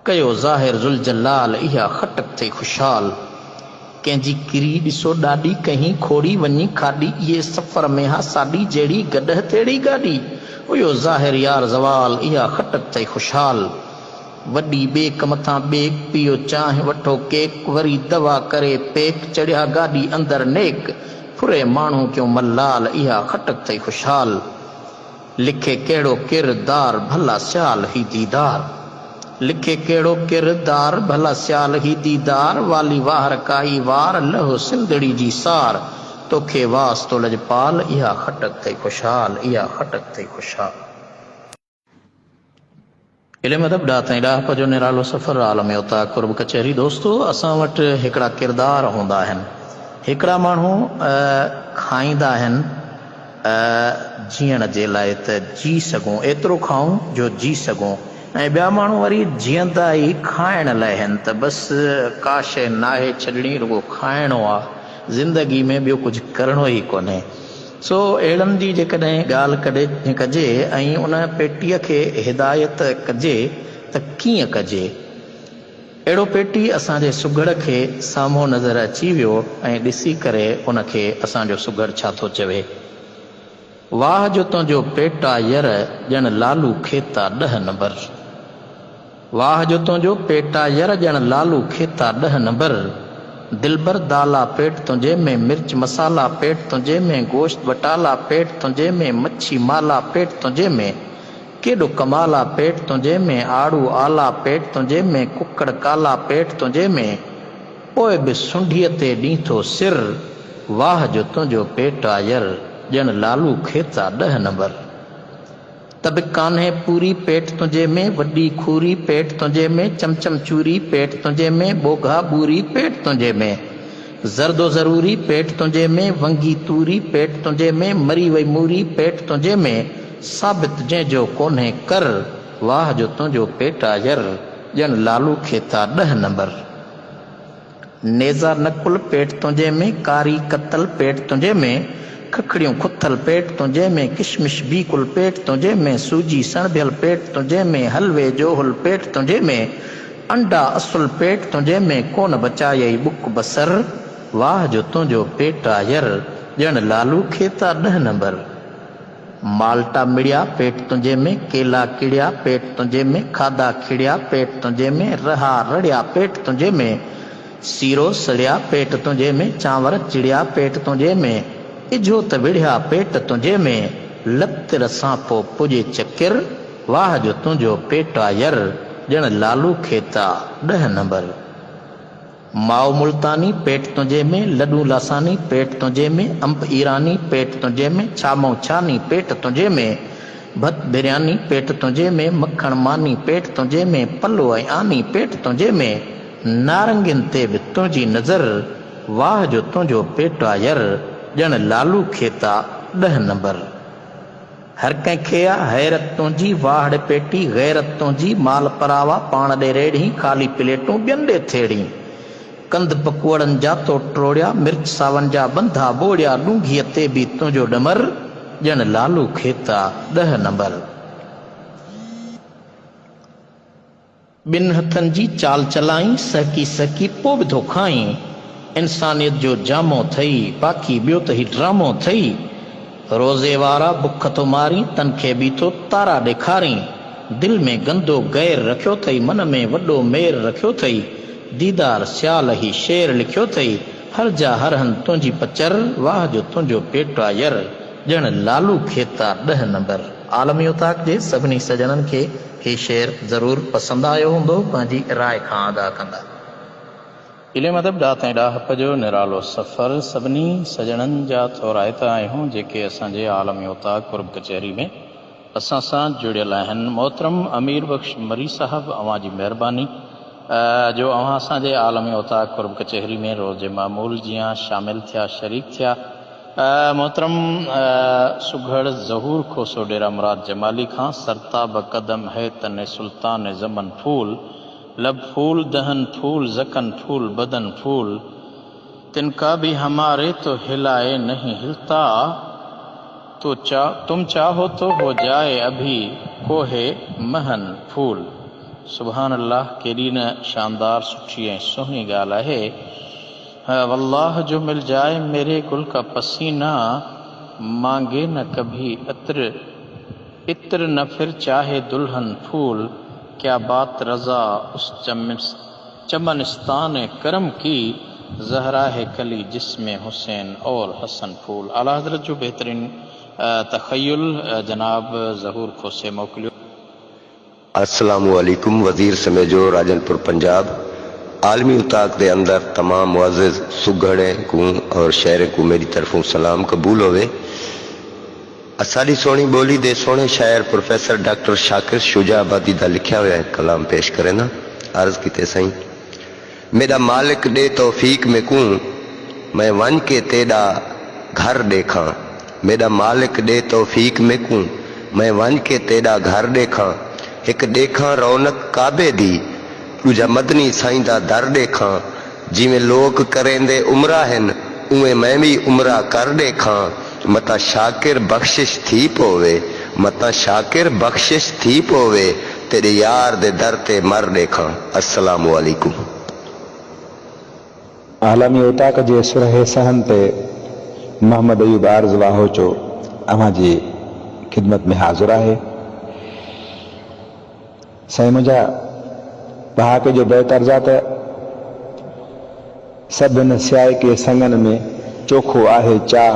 Speaker 1: कयो ज़ाहिर ज़ुल जलाल इहा खटक थिए ख़ुशहाल कंहिंजी किरी ॾिसो ॾाढी कहीं खोड़ी वञी खाॾी इहे सफ़र में हा साॾी जहिड़ी गॾह तहिड़ी गाॾी हुयो ज़ाहिर यार ज़वाल इहा खटक थिए ख़ुशहाल वॾी ॿेक मथां ॿेक पियो चांहि वठो केक वरी दवा करे पेक चढ़िया गाॾी अंदरि नेक फुरे माण्हू कयो मलाल इहा खटक थिए ख़ुशहाल लिखे कहिड़ो किरदार भला सियाल ही दीदार लिखे कहिड़ो किरदार भला सियाल ही दीदार वाली वार काई वार लहो सिंधड़ी जी सार तोखे वास्तो लजपाल इहा खटक थिए ख़ुशहाल इहा खटक थिए ख़ुशहाल इल्म अदब ॾाह ताईं ॾाह जो निरालो सफ़र आलम उता कुर्ब कचहरी दोस्तो असां वटि हिकिड़ा किरदार हूंदा आहिनि हिकिड़ा माण्हू खाईंदा आहिनि जीअण जे लाइ त जी सघूं एतिरो खाऊं जो जी सघूं ऐं ॿिया माण्हू वरी जीअंदा ई खाइण लाइ आहिनि त बसि का शइ नाहे छॾणी रुगो खाइणो आहे ज़िंदगी में ॿियो कुझु करिणो ई कोन्हे सो अहिड़नि जी जेकॾहिं ॻाल्हि कजे ऐं उन पेटीअ खे हिदायत कजे त कीअं कजे अहिड़ो पेटी असांजे सुघड़ खे साम्हूं नज़र अची वियो ऐं ॾिसी करे उनखे असांजो सुघड़ छा थो चवे वाह जो तुंहिंजो पेटा यर ॼण लालू खेता 10 नंबर वाह जो तुंहिंजो पेटा यर ॼण लालू खेता 10 नंबर दिलबर दाला पेट तुंहिंजे में मिर्च मसाला पेट तुंहिंजे में गोश्त बटाला पेट तुंहिंजे में मच्छी माला पेट तुंहिंजे में केॾो कमाला पेट तुंहिंजे में आड़ू आला पेट तुंहिंजे में कुकड़ काला पेट तुंहिंजे में पोइ बि सुंढीअ ते ॾींथो सिर वाह जो तुंहिंजो पेट आयर ॼण लालू खेता 10 नंबर तब कान्हे पूरी पेट तुंहिंजे में वॾी खूरी पेट तुंहिंजे में चमचम चूरी पेट तुंहिंजे में बोघा बूरी पेट तुंहिंजे में ज़रदो ज़रूरी पेट तुंहिंजे में वंगी तूरी पेट तुंहिंजे में मरी वई मूरी पेट तुंहिंजे में साबित जंहिंजो कोन्हे कर वाह जो तुंहिंजो पेट आयर ॼण लालू खेता 10 नंबर नेज़ा नकुल पेट तुंहिंजे में कारी कतल पेट तुंहिंजे में खखड़ियूं खुथल पेट तुंहिंजे में किशमिश बीकुल पेट तुंहिंजे में सूजी सणबियल पेट तुंहिंजे में हलवे जोहुल पेट तुंहिंजे में अंडा असुल पेट तुंहिंजे में कोन बचायई बुक बसर वाह जो तुंहिंजो पेट आयर ॼण लालू खेता 10 नंबर माल्टा मिड़िया पेट तुंहिंजे में केला किड़िया पेट तुंहिंजे में खाधा खिड़िया पेट तुंहिंजे में रहा रड़िया पेट तुंहिंजे में सीरो सड़िया पेट तुंहिंजे में चांवर चिड़िया पेट तुंहिंजे में इजो त विढ़िया पेट तुंहिंजे में लतिर सां पोइ पुॼे चकिर वाह जो तुंहिंजो पेट आयर ॼण लालू खेता 10 नंबर माओ मुल्तानी पेट तुंहिंजे में लॾूं लासानी पेट तुंहिंजे में अंब ईरानी पेट तुंहिंजे में छामो छानी पेट तुंहिंजे में भत बिरयानी पेट तुंहिंजे में मखण मानी पेट तुंहिंजे में पलो ऐं आनी पेट तुंहिंजे में नारंगियुनि ते बि तुंहिंजी नज़र वाह जो तुंहिंजो पेट आयर ॼण लालू खेता 10 नंबर हर कंहिंखे हैरत तुंहिंजी वाहड़ पेटी गैरत तुंहिंजी माल परावा पाण ॾे रेड़ी ख़ाली प्लेटूं ॿियनि ॾे थेड़ी कंद पकौड़नि जा तो टोड़िया मिर्च सावन जा बंधा बोड़िया ॾूंघीअ ते बि तुंहिंजो ॾमर ॼण लालू खेता 10 नंबर ॿिनि हथनि जी चाल चलाई सहकी सहकी पोइ बि थो खाई इंसानियत जो जामो थई बाक़ी ॿियो त ही ड्रामो थई रोज़े वारा बुख थो मारी तन खे बि थो तारा ॾेखारी दिल में गंदो गैर रखियो अथई मन में वॾो मेर रखियो अथई दीदार सियाल ही शेर लिखियो अथई हर जा हर हन तुंहिंजी पचर वाह जो तुंहिंजो पेट आयर ॼण लालू खेता 10 नंबर आलमी उताक जे सभिनी सजननि खे ही शेर ज़रूर पसंदि आयो हूंदो पंहिंजी राय खां अदा कंदा इल्म अदब ॾाह ताईं ॾाह जो निरालो सफ़र सभिनी सजणनि जा थोराइता आहियूं जेके असांजे आलमी उताक कुर्ब कचहरी में असां सां जुड़ियल आहिनि मोहतरम अमीर बख्श मरी साहब अवां जी महिरबानी जो अवां असांजे आलमी उताक कुर्ब कचहरी में रोज़ मामूल जीअं शामिल थिया शरीक थिया मोहतरम सुघड़ ज़हूर खोसो डेरा मुराद जमाली खां सरताब कदम है तने सुल्तान ज़मन फूल लब फूल दहन फूल ज़कन फूल बदन फूल तिनका भी हमारे तो हिलाए नहीं हिलता, तो तुम चाहो तो हो जाए अभी कोहे महन फूल। सुभान अल्लाह, केड़ी न शानदार सुठी ऐं सुहिणी ॻाल्हि आहे। वल्लाह जो मिल जाए मेरे गुल का पसीना, मांगे न कभी इत्र न फिर चाहे दुल्हन फूल। क्या बात रजा उस चमनिस्तान करम की, जहरा है कली जिसमें हुसैन और हसन फूल। आला हज़रत जो बेहतरीन तख़य्युल जनाब ज़हूर खोसे मोकिलियो।
Speaker 3: अस्सलामु अलैकुम। वज़ीर समेजो, राजनपुर, पंजाब। आलमी उताक के अंदर तमाम मुअज़्ज़िज़ सुगड़े को और शहर को मेरी तरफों सलाम कबूल होवे। असाड़ी सोनी बोली दे सोने शायर प्रोफेसर डॉक्टर शाकिर शुजाबादी का लिखा हुआ है कलाम पेश करे ना। अर्ज किते सही, मेरा मालिक दे तौफीक में कूं, मैं वन के तेरा घर देखा। मेरा मालिक दे तौफीक में कूं, मैं वन के तेरा घर देखा। एक देखा रौनक काबे दी, दूजा मदनी साईं दा दर देखा। जिमें लोग करेंदे उमरा हैं, उमें मैं भी उमरा कर देखा। मता शाकिर बख्शिश थी पोवे, मता शाकिर बख्शिश थी पोवे, तेरे यार दे दर ते मर देखा। अस्सलामु अलैकुम।
Speaker 4: आलमी उताक जे सुरह सहन ते मोहम्मद अयूब आर्ज़ वाहोचो अवां जी खिदमत में हाज़िर आहे। साईं मुंहिंजा पहाके जो बेतर्जा त सभिनि स्याए के संगन में चोखो आहे चाह,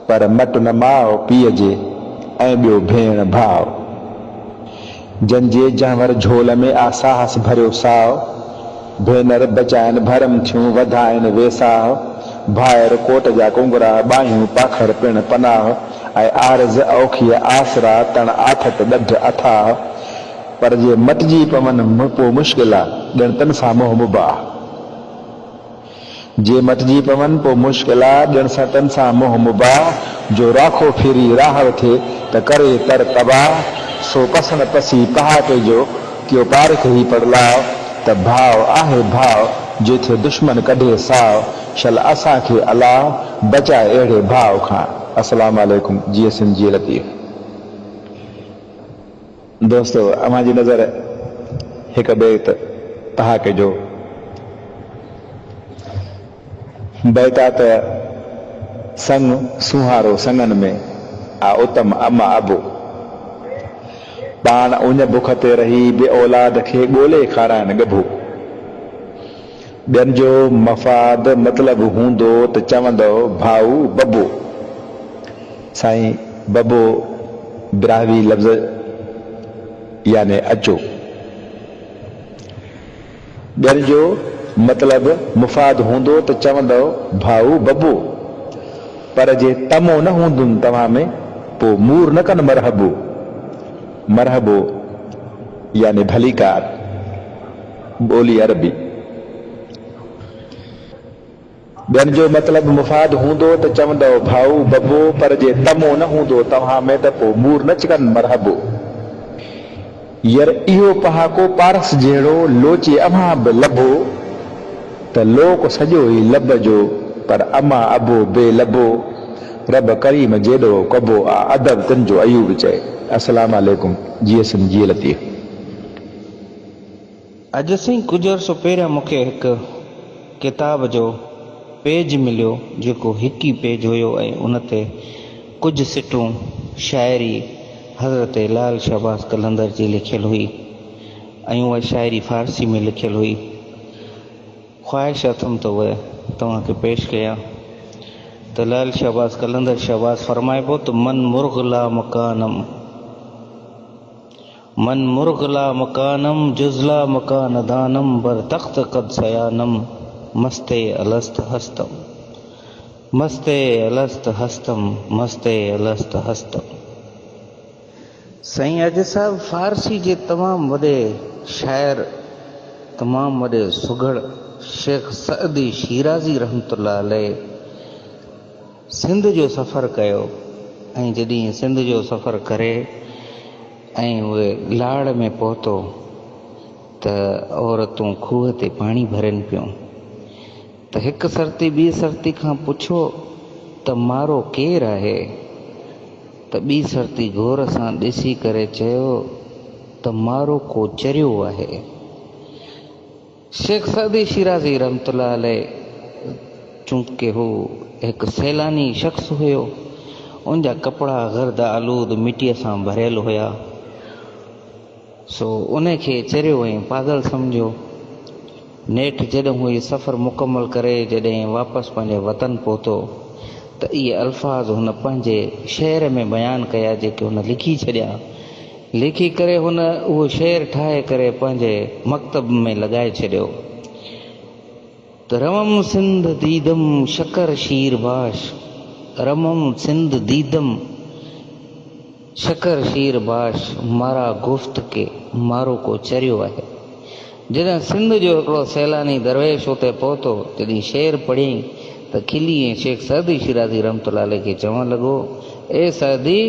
Speaker 4: पर मट न माओ पीअ जे ऐं ॿियो भेण भाव। जंहिंजे जंवर झोल में आ साहस भरियो साओ, भेनर बचाइनि भरम थियूं वधाइनि वेसाह। भाइर कोट जा कुंगरा बाहियूं पाखर पिण पनाह, ऐं आरज़ औखीअ आसरा तण आथत ॾढ अथाह। पर जे मटिजी पवनि पोइ मुश्किल आहे, ॼण तन सां मोह मुबाह। जे मटिजी पवनि पोइ मुश्किल आहे, ॼण सां तन सां मोह मुबाह। जो राखो फिरी राह थिए त करे तर तबाह। सो पसन पसी पहाके जो कियो पारख ही पड़लाव, त भाव आहे भाव जेथे दुश्मन कढे साव। शल असांखे अलाह बचाए अहिड़े भाव खां। अस्सलाम वालेकुम। जी सिंध जी लतीफ़। दोस्तो, अवां जी नज़र हिकु बैत पहाके जो बैता त संग सुहारो संगन में आ उत्तम अमा अबो। पाण उन बुख ते रही बे औलाद खे ॻोल्हे खाराइनि ॻभो। ॿियनि जो मफ़ाद मतिलब हूंदो त चवंदो भाऊ बबो। साईं बबो ब्राहवी लफ़्ज़ याने अचो। ॿियनि जो मतिलब मुफ़ाद हूंदो त चवंदो भाऊ बबो, पर जे तमो न हूंदुनि तव्हां में पोइ मूर न कनि मरहबो। मरहबो याने भलीकार, ॿोली अरबी। ॿियनि जो मतिलब मुफ़ाद हूंदो त चवंदो भाऊ बबो, पर जे तमो न हूंदो तव्हां में त पोइ मूर न कनि मरहबो। यर इहो पहाको पारस जहिड़ो लोचे अमां बि लभो, त लोक सॼो ई लब जो, पर अमा अबो बेलबो। रब करीम जेॾो कबो आ अदब तिन जो अयूब चए। अस्सलाम वालेकुम। जी सिंध जी लतीफ़।
Speaker 5: अॼु साईं कुझु अर्सो पहिरियां मूंखे हिकु किताब जो पेज मिलियो, जेको हिकु ई पेज हुयो ऐं उन ते कुझु सिटूं शाइरी हज़रत लाल शहबाज़ कलंदर जी लिखियलु हुई ऐं उहा शाइरी फ़ारसी में लिखियलु हुई। ख़्वाहिश अथमि त उहा तव्हांखे पेश कयां। त लाल शहबाज़ कलंदर शहबाज़ फरमाइबो त मन मुर्गला मकानम जुज़ला मकान दानम बर तख्त कद सयानम मस्ते अलस्त हस्तम मस्ते अलस्त हस्तम मस्ते अलस्त हस्तम। साईं अॼु साहब फ़ारसी जे तमामु वॾे शाइर, तमामु वॾे सुघड़ शेख सअदी शीराज़ी रहमतुल्लाह अलैह सिंध जो सफ़र कयो। ऐं जॾहिं सिंध जो सफ़र करे ऐं उहे लाड़ में पहुतो त औरतूं खूह ते पाणी भरनि पियूं। त त हिकु सरती ॿी सरती खां पुछो त मारो केरु आहे? त ॿी सरती गौर सां ॾिसी करे चयो त मारो को चरियो आहे। शेख सादी शिराज़ी रहमतुल्लाह अलैह चूंकि हू हिकु सैलानी शख़्स हुयो, उनजा कपिड़ा गर्द आलूद मिटीअ सां भरियल हुया, सो उन खे चरियो ऐं पागल सम्झो। नेठि जॾहिं हू सफ़र मुकमल करे जॾहिं वापसि पंहिंजे वतन पहुतो त इहे अल्फाज़ हुन पंहिंजे शेर में बयानु कया जेके हुन लिखी छॾिया। लिखी करे हुन उहो शेर ठाहे करे पंहिंजे मकतब में लॻाए छॾियो त रमम सिंध दीदम शकर शीर बाश, रमम सिंध दीदम शकर शीर बाश, मारा गुफ़्त के मारो को चरियो आहे। जॾहिं सिंध जो हिकिड़ो सैलानी दरवेश उते पहुतो, जॾहिं शेर पढ़ियईं त खिली ऐं शेख सादी शिराज़ी रहमतुल्लाह अलैह खे चवणु लॻो, ए सादी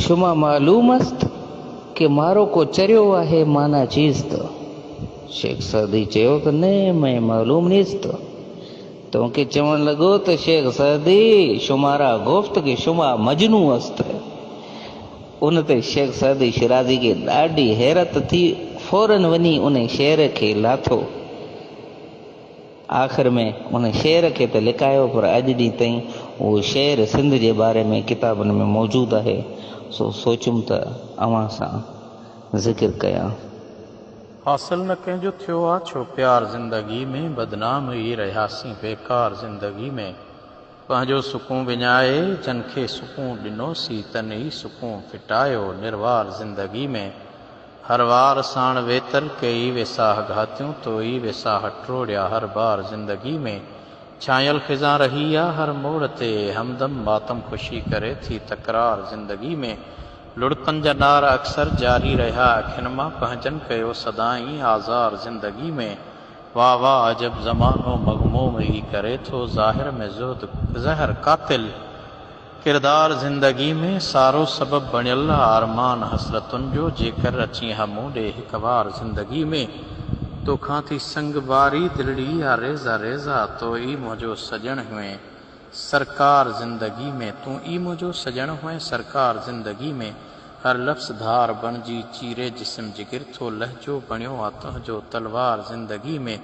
Speaker 5: शुमा मालूम अस्त कि मारो को चरियो आहे माना चीज़ त? शेख सादी चयो त न मैं मालूम नीस्त। त उनखे चवणु लॻो त शेख सादी शुमारा गुफ़्त कि शुमा मजनू अस्त। उन ते शेख सादी शिराज़ी खे ॾाढी हैरत थी, फौरन वञी उन शेर खे लाथो। आख़िर में उन शेर खे त लिकायो, पर अॼु ॾींहुं ताईं उहो शेर सिंध जे बारे में किताबनि में मौजूदु आहे। सो सोचुमि त अव्हां सां ज़िक्र कयां।
Speaker 1: हासिल न कंहिंजो थियो आहे छो प्यार ज़िंदगी में, बदनाम ई रहियासीं बेकार ज़िंदगी में। पंहिंजो सुकून विञाए जन खे सुकून ॾिनोसीं, तन ई सुकून फिटायो निर्वार ज़िंदगी में। हर वार साण वेतल कई वेसाह घातियूं, तो ई वेसाह टोड़िया हर बार ज़िंदगी में। छायल ख़िज़ा रही आहे हर मोड़ ते, हमदम मातम ख़ुशी करे थी तकरार ज़िंदगी में। लुड़कनि जा नारा अक्सर जारी रहिया अखियुनि मां, पंहिंजनि कयो सदाईं आज़ार ज़िंदगी में। वाह वाह अजब ज़मानो मग़मूम ई करे थो, ज़ाहिर में ज़ुहद ज़हर कातिल किरदार ज़िंदगी में। सारो सबब बणियल आरमान हसरतुनि जो, जेकर अची हमूं ॾे हिकु बार ज़िंदगी में। तोखां थी संग बारी दिलड़ी या रेज़ा रेज़ा, तो ई मुंहिंजो सजण हुए सरकार ज़िंदगी में। तूं ई मुंहिंजो सजण हुए सरकार ज़िंदगी में। हर लफ़्ज़ धार बणिजी चीरे जिस्म जिगर थो, लहजो बणियो आहे तुंहिंजो तलवार ज़िंदगी में।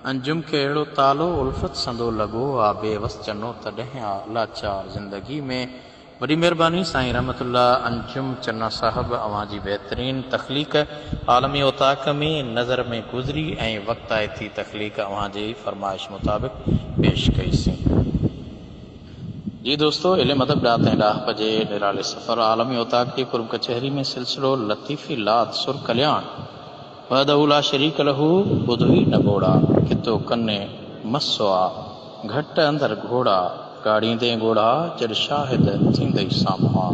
Speaker 1: अंजुम खे अहिड़ो तालो उल्फत संदो लॻो आहे, बेवस चनो तॾहिं आहे लाचार ज़िंदगी में। वॾी महिरबानी साईं रहमतुल्लाह अंजुम चन्ना साहिब, अव्हां जी बहितरीन तख़लीक़ आलमी उताक में नज़र में गुज़री ऐं वक़्तायती तख़लीक़ अव्हां जी फरमाइश मुताबिक़ पेश कईसीं। जी दोस्तों, इल्म अदब ॾात ऐं ॾाह जे निराले सफ़र आलमी उताक जी कुर्ब कचहरी में सिलसिलो लतीफ़ी लात सुर कल्याण वहदहू ला शरीक लहू, ॿुधो ई न ॿोड़ा कितो कन्ने मसो आ, घट अंदर घोड़ा गाड़ींदे घोड़ा जॾ शाहिद थींदई साम्हूं।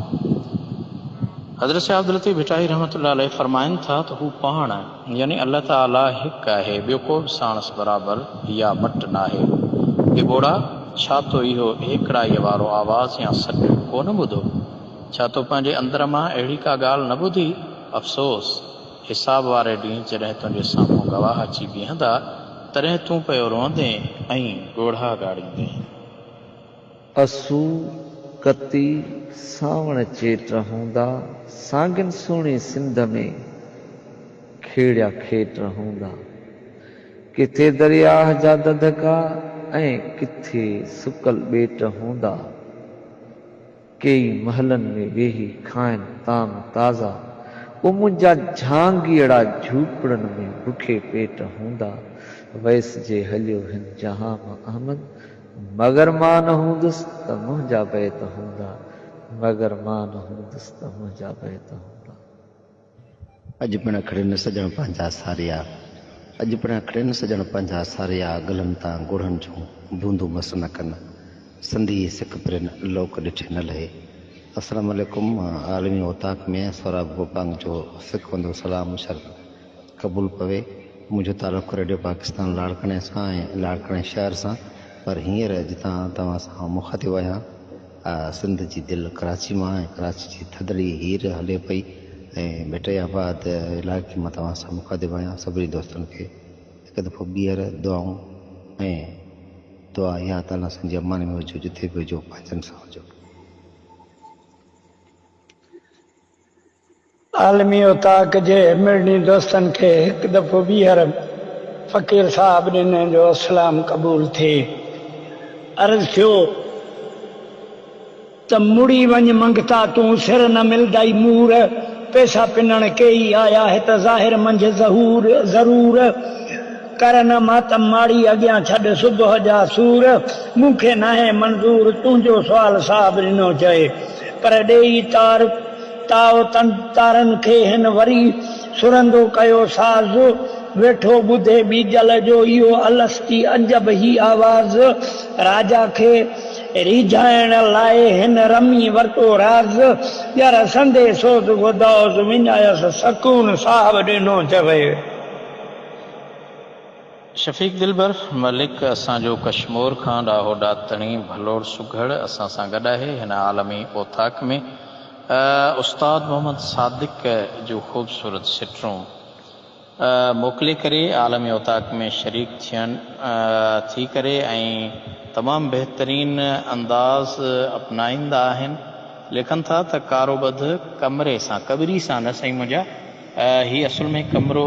Speaker 1: हज़रत शाह अब्दुल लतीफ़ भिटाई रहमतुल्लाह अलैह फरमाइनि था त हू पाण यानी अल्लाह ताला हिकु आहे, ॿियो को बि साणस बराबरि या मट नाहे। हे ॿोड़ा, छा तो इहो हिकिड़ाईअ वारो आवाज़ या सॾु कोन ॿुधो? छा तो पंहिंजे अंदर मां अहिड़ी का ॻाल्हि न ॿुधी? अफ़सोस, हिसाब वारे ॾींहुं जॾहिं तुंहिंजे साम्हूं गवाह अची बीहंदा, तॾहिं तूं पियो रोंदे ऐं ॻोढ़ा ॻाड़ींदे।
Speaker 6: असू कती सावण चेट हूंदा, सागिन सुहिणी सिंध में खेड़िया खेट हूंदा। किथे दरियाह जा ददका ऐं किथे सुकल ॿेट हूंदा। कई महलनि में वेही खाइनि ताम ताज़ा, वो मुंहिंजा झांगीअड़ा झूपड़नि में बुखे पेट हूंदा। वैस जे हलियो हिन जहां मां अहमद, मगर मां न हूंदुसि त मुंहिंजा बैत हूंदा, मगर मां न हूंदुसि त मुंहिंजा बैत हूंदा।
Speaker 7: अॼु पिण खड़े न सजण पंहिंजा सारिया, अॼु पिण खड़े न सजण पंहिंजा सारिया, गलनि तां गुड़नि जूं बूंदूं मस न कनि, संधी सिक पिरनि लोक ॾिठे न लहे। अस्सलाम वालेकुम। आलमी उताक में सौराब गोपांग जो सिकवंदो सलाम शर क़बूल पवे। मुंहिंजो तालुक़ु रेडियो पाकिस्तान लाड़कणे सां ऐं लाड़कणे शहर सां, पर हींअर जितां तव्हां सां मुखातिब आहियां सिंध जी दिलि कराची मां, ऐं कराची जी थदड़ी हीर हले पई ऐं भेटयाबाद इलाइक़े मां तव्हां सां मुखातिब आहियां। सभिनी दोस्तनि खे हिकु दफ़ो ॿीहर दुआऊं ऐं दुआ या ताला संजी अम्मानी में हुजो, जिथे बि हुजो पंहिंजनि सां हुजो।
Speaker 8: आलमी उताक जे मिड़नी दोस्तनि खे हिकु दफ़ो ॿीहर फ़कीर साहब ॾिने जो इस्लाम क़बूल थिए। अर्ज़ थियो त मुड़ी वञ मंगता तूं सिर न मिलदाई मूर, पैसा पिनण के ई आया है त ज़ाहिर मंझ ज़रूर, कर न मातम माड़ी अॻियां छॾ सुबुह जा सूर, मूंखे नाहे मंज़ूर तुंहिंजो सुवाल साहब ॾिनो चए, पर ॾेई ताओ तारनि खे हिन वरी सुरंदो कयो साज़, वेठो ॿुधे बीजल जो इहो अलस्ती अंजब ही आवाज़, राजा खे रिझाइण लाइ हिन रमी वरितो राज़, ॼर संदेशो ॿुधाओसि विञायसि सकून साहब ॾिनो चवे।
Speaker 1: शफ़ीक दिलबर मलिक असांजो कश्मीर खां ॾाहो ॾातणी भलोड़ सुघड़ असां सां गॾु आहे हिन आलमी ओताक में। उस्ताद मोहम्मद सादिक जो ख़ूबसूरत सिटरूं मोकिले करे आलमी ओताक में शरीक थी करे ऐं तमामु बहितरीन अंदाज़ अपनाईंदा आहिनि। लिखनि था त कारोबद कमरे सां कबरी सां न साईं मुंहिंजा, ही असुल में कमरो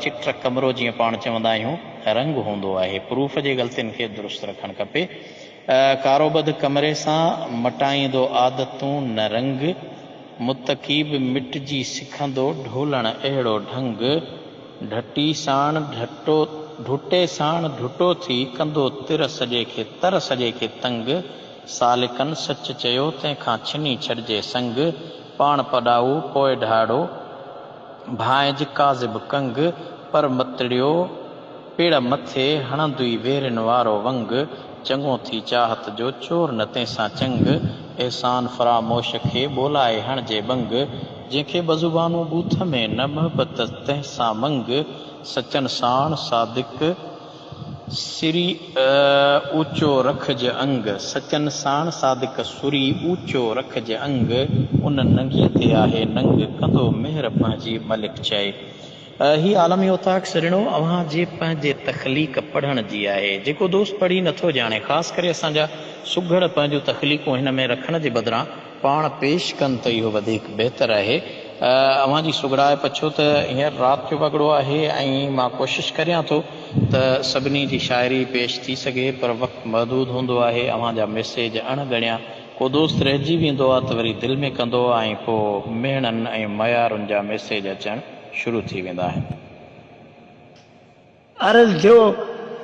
Speaker 1: चिट कमरो जीअं पाण चवंदा आहियूं रंग हूंदो आहे, प्रूफ जे ग़लतियुनि खे दुरुस्त रखणु खपे। कारोबद कमरे सां मटाईंदो आदतूं न रंग, मुतक़ीब मिटजी सिखंदो ढोलण अहिड़ो ढंग, ढटी साण ढुटे साण ढुटो थी कंदो तिर सॼे खे तंग, सालिकनि सच चयो तंहिंखां छिनी छॾिजे संग, पाण पॾाऊ पोइ ढाड़ो भाइज काज़िब कंग, पर मतिड़ियो पेड़ मथे हणंदुई वेरनि वारो वंग, चङो थी चाहत जो चोर न तंहिंसां चंग, एहसान फरामोश खे ॿोलाए हणिजे बंग, जंहिंखे बज़ुबानूं बूथ में न मोहबत तंहिंसां मंग, सचन साण सादिक सिरी ऊचो रखज अंग, सचन साण सादिक सुरी ऊचो रखज अंग, उन नंगीअ ते आहे नंग कंदो मेहर पंहिंजी मलिक चए। ही आलमी ओताक सरिणो अव्हां जे पंहिंजे तख़लीक़ पढ़ण जी आहे। जेको दोस्त पढ़ी नथो ॼाणे, ख़ासि करे असांजा सुघड़ पंहिंजूं तख़लीक़ूं हिन में रखण जे बदिरां पाण पेश कनि त इहो वधीक बहितरु आहे। अव्हां जी सुघड़ाए पछो त हींअर राति जो वॻड़ो आहे ऐं मां कोशिशि करियां थो त सभिनी जी शाइरी पेश थी सघे, पर वक़्तु महदूद हूंदो आहे। अव्हां जा मैसेज अणगणिया, को दोस्त रहिजी वेंदो आहे त वरी दिलि में कंदो ऐं पोइ मेहणनि ऐं मयारुनि जा मैसेज अचणु शुरू थी वेंदा आहिनि।
Speaker 8: अर्ज़ थियो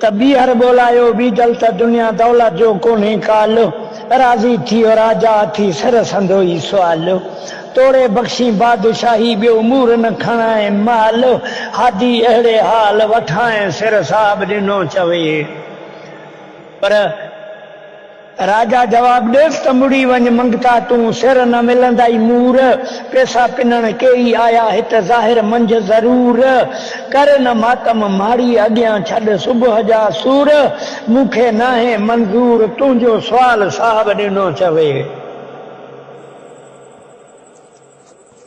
Speaker 8: त ॿीहर ॿोलायो बीजल त दुनिया दौलत जो कोन्हे काल, राज़ी थियो राजा थी सिर संदोई सुवाल, तोड़े बख़्शी बादशाही ॿियो मूर न खणाए माल, हादी अहिड़े हाल वठाए सिर साहब ॾिनो चवे, पर राजा जवाब ॾेसि त मुड़ी वञ मंगता तूं सिर न मिलंदाई मूर, पैसा पिनण के ई आया हित ज़ाहिर मंझ ज़रूर, कर न मातम माड़ी अॻियां छॾ सुबुह जा सूर, मूंखे नाहे मंज़ूर तुंहिंजो सुवाल साहब ॾिनो चवे।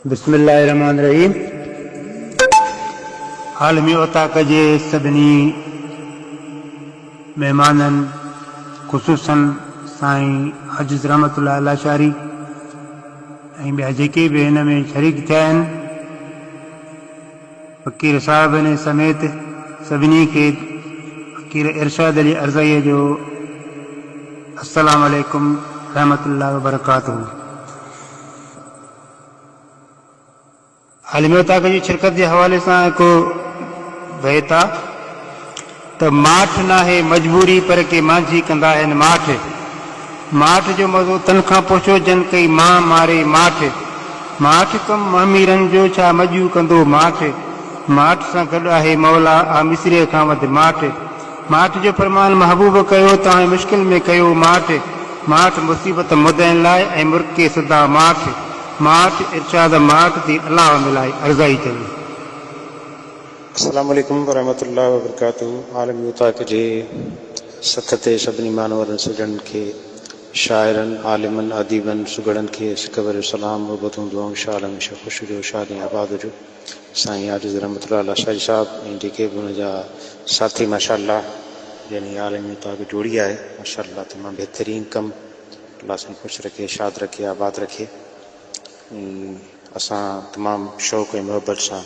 Speaker 9: बिस्मिल्लाहिर्रहमानिर्रहीम। आलमी ओताक जे सभिनी महिमाननि ख़ुसूसन साईं आजिज़ रहमतुल्लाह अला शारी ऐं ॿिया जेके बि हिन में शरीक थिया आहिनि, फ़कीर साहिब समेत सभिनी खे फ़कीर इरशाद अली अर्ज़ईअ जो अस्सलामु अलैकुम रहमतुल्लाह वबरकातुहू। आलिमी ओताक जी शिरकत जे हवाले सां हिकु बैत आहे त माठ नाहे मजबूरी पर के मांझी कंदा आहिनि माठ, माठ जो मज़ो तनखां पुछो जन कई मां मारे माठ, माठ कम अमीरनि जो छा मजू कंदो माठ, माठ सां गॾु आहे मौला आ मिसरीअ खां वधि माठ, माठ जो फरमान महबूब कयो तव्हां मुश्किल में कयो माठ, माठ मुसीबत मुदनि लाइ ऐं मुर्के सदा माठ, माठ इरशाद माठ थी अलाह मिलाए अर्ज़ाई चली।
Speaker 2: अस्सलामु अलैकुम वरहमतुल्लाह वबरकातुहू। आलमी ओताक जे सथ ते सभिनी मानवरनि सजण खे, शाइरनि, आलिमनि, अदीबनि, सुगड़नि खे सिकवर सलाम मुहबतूं दुआऊं शाल हमेशह ख़ुशि हुजो, शाद ऐं आबाद हुजो। साईं आजिज़ रहमतुल्लाह अला शारी साहब ऐं जेके बि हुन जा साथी माशाअल्लाह यानी आलमी ताक़ जोड़ी आहे माशाअल्लाह तमामु बहितरीन कम अल्लाह साईं ख़ुशि रखे शाद रखे आबाद रखे असां तमामु शौक़ ऐं मुहबत सां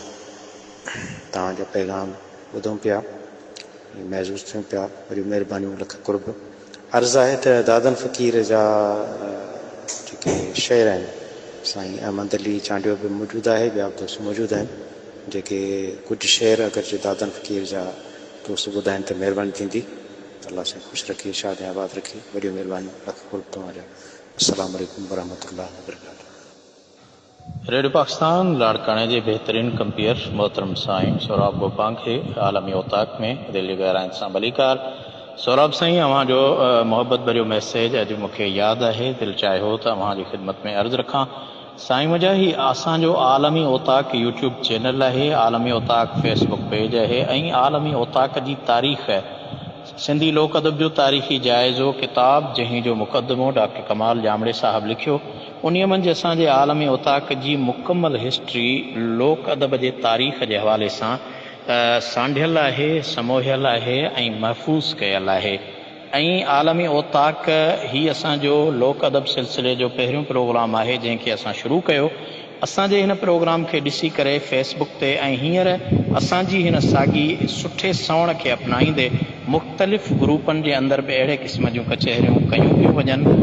Speaker 2: तव्हांजा पैगाम ॿुधूं पिया महज़ूज़ थियूं पिया वरी महिरबानियूं लख कुर्ब अर्ज़ु आहे त दादन फ़क़ीर जा जेके शेर आहिनि साईं अहमद अली चांडियो बि मौजूदु आहे ॿिया बि दोस्त मौजूदु आहिनि जेके कुझु शेर अगरि जे दादन फ़क़ीर जा दोस्त ॿुधाइनि त महिरबानी थींदी अल्लाह साईं ख़ुशि रखे शाद आबाद रखे वॾियूं महिरबानियूं लख कुर्ब तव्हांजा अस्सलामु अलैकुम वरहमतुल्लाहि वबरकातुहू।
Speaker 1: रेडियो पाकिस्तान लाड़काने जे बहितरीन कंपियर मोहतरम साईं सोराब गोपांग खे आलमी औताक में दिली गहराइन सां भलीकार। सोराब साईं अव्हांजो मोहब्बत भरियो मैसेज अॼु मूंखे यादि आहे दिलि चाहियो त अव्हांजी ख़िदमत में अर्ज़ु रखां। साईं मुंहिंजा ही असांजो आलमी औताक यूट्यूब चैनल आहे, आलमी औताक फेसबुक पेज आहे ऐं आलमी औताक जी तारीख़ सिंधी लोक अदब जो तारीख़ी जाइज़ो किताब जंहिं जो मुक़दमो डॉक्टर कमाल जामड़े साहब लिखियो उन मंझि असांजे आलमी औताक जी मुकमल हिस्ट्री लोक अदब जे तारीख़ जे हवाले सां सांढियल आहे, समोहियल आहे ऐं महफ़ूज़ कयल आहे। ऐं आलमी औताक ही असांजो लोक अदब सिलसिले जो पहिरियों प्रोग्राम आहे जंहिंखे असां शुरू कयो। असांजे हिन प्रोग्राम खे ॾिसी करे फेसबुक ते ऐं हींअर असांजी हिन साॻी सुठे सवण खे अपनाईंदे मुख़्तलिफ़ ग्रुपनि जे अंदरि बि अहिड़े क़िस्म जूं कचहरियूं कयूं पियूं वञनि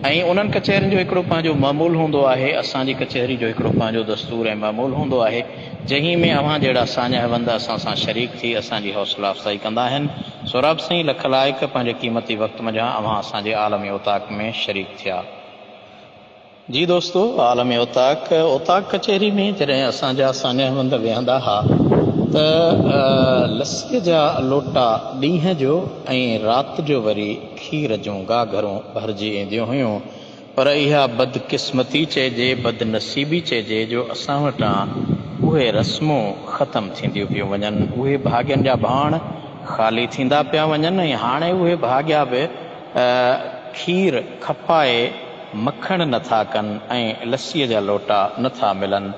Speaker 1: ऐं उन्हनि कचहरियुनि जो हिकिड़ो पंहिंजो मामूल हूंदो आहे। असांजी कचहरी जो हिकिड़ो पंहिंजो दस्तूर ऐं मामूल हूंदो आहे जंहिं में अव्हां जहिड़ा साञाहवंद असां सां शरीक थी असांजी हौसला अफ़ज़ाई कंदा आहिनि। सोराब साईं लख लाइक़ पंहिंजे क़ीमती वक़्त मंझां अव्हां असांजे आलमी औताक में शरीक थिया। जी दोस्तो, आलमी औताक कचहरी में जॾहिं असांजा साञाहवंद वेहंदा हुआ त लस्सीअ जा लोटा ॾींहं जो ऐं राति जो वरी खीर जूं गाघरूं भरिजी ईंदियूं हुयूं। पर इहा बदकिस्मती चइजे, बदनसीबी चइजे जो असां वटां उहे रस्मूं ख़तमु थींदियूं पियूं वञनि, उहे भाग्यनि जा भाण ख़ाली थींदा पिया वञनि ऐं हाणे उहे भाग्या बि खीर खपाए मखण नथा कनि ऐं लस्सीअ जा लोटा नथा मिलनि।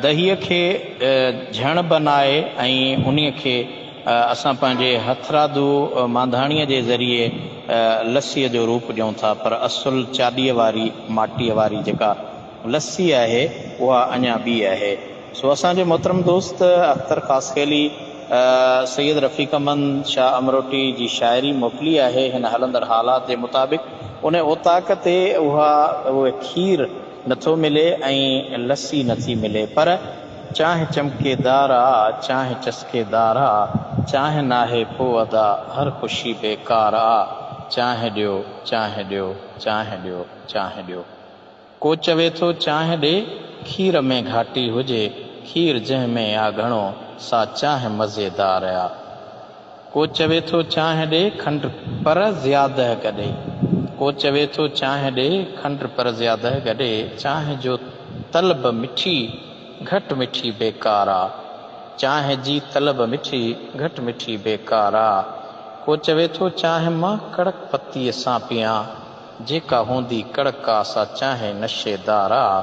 Speaker 1: दहीअ खे झण बनाए ऐं उन्हीअ खे असां पंहिंजे हथरादू मांधाणीअ जे ज़रिए लस्सीअ जो रूप ॾियूं था, पर असुल चाॾीअ वारी माटीअ वारी जेका लस्सी आहे उहा अञा ॿी आहे। सो असांजे मोहतरम दोस्त अख्तर ख़ासखेली सैयद रफ़ीक अमन शाह अमरोटी जी शाइरी मोकिली आहे हिन हलंदड़ हालात जे मुताबिक़। उन औताक ते उहे खीर नथो मिले ऐं लस्सी नथी मिले, पर चाहे चमकेदार आ चाहे चस्केदार आ चाहे नाहे पो अदा हर ख़ुशी बेकार आ चाहे ॾियो चाहे ॾियो चाहे ॾियो चाहे ॾियो। को चवे थो चाहे ॾे खीर में घाटी हुजे खीर जंहिं में आ घणो सा चाहे मज़ेदार आ। को चवे थो चाहे ॾे खंड पर ज़्यादह कॾे, को चवे थो चाहे ॾे खंड पर ज़्यादह गॾे चाहे जो तलब मिठी घटि मिठी बेकार आ चाहे जी तलब मिठी घटि मिठी बेकार आ। को चवे थो चाहे मां कड़क पतीअ सां पियां जेका हूंदी कड़क आ सा चाहे नशेदार आ।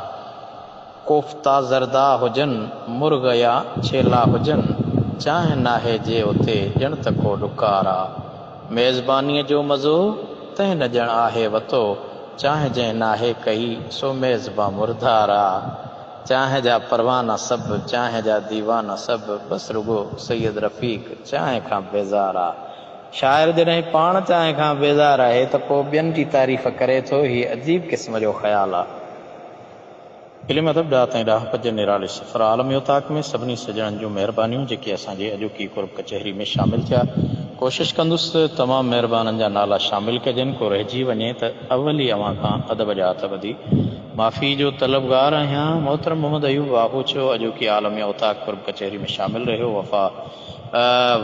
Speaker 1: कोफ्ता ज़रदा हुजनि मुर्ग या छेला हुजनि चाहे नाहे जे उते ॼण त को ॾुकार आ। मेज़बानीअ जो मज़ो तंहिं न ॼण आहे वतो चाहे जंहिं नाहे कई सो मेज़बा मुर्दार आ। चाहे जा परवाना सभु चाहे जा दीवाना सभु बसि रुगो सैयद रफ़ीक चाहे खां बेज़ार आ। शाइर जॾहिं पाण चाहे खां बेज़ार आहे त पोइ ॿियनि जी तारीफ़ करे थो, हीअ अजीब क़िस्म जो ख़्यालु आहे। इल्मु अदब ॾाह ताईं ॾाह पंज निराले सफ़र आलमी औताक में सभिनी सॼणनि जूं महिरबानियूं जेके असांजे अॼोकी कुर्ब कचहरी में शामिल थिया। कोशिशि कंदुसि तमामु महिरबाननि जा नाला शामिल कजनि, को रहिजी वञे त अवल ई अव्हां खां अदब जा अतबदी माफ़ी जो तलबगार आहियां। मोहतरम मोहम्मद अयूब वाहूचो अॼोकी आलमी औताक कुर्ब कचहरी में शामिल रहियो। वफ़ा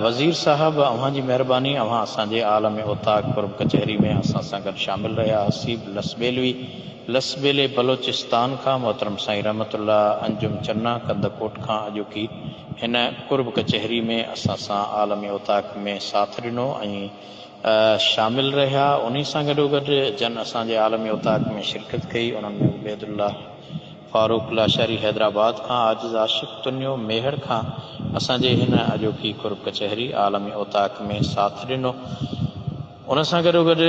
Speaker 1: वज़ीर साहब अव्हांजी महिरबानी, अव्हां असांजे आलमी औताक कुर्ब कचहरी में असां सां गॾु शामिल रहिया। हसीब लसबेलवी लसबेले बलोचिस्तान खां मोहतरम साईं रहमतुल्लाह अंजुम चन्ना कंदकोट खां अॼोकी हिन कुर्ब कचहरी में असां सां आलमी औताक में साथ ॾिनो ऐं शामिल रहिया। उन सां गॾोगॾु जन असांजे आलमी औताक में शिरकत कई, उन्हनि में उबैदुल्लाह फारूक लाशारी हैदराबाद खां, आजिज़ आशिक़ तुनियो मेहर खां असांजे हिन अॼोकी कुर्ब कचहरी आलमी ओताक में साथ ॾिनो। उन सां गॾोगॾु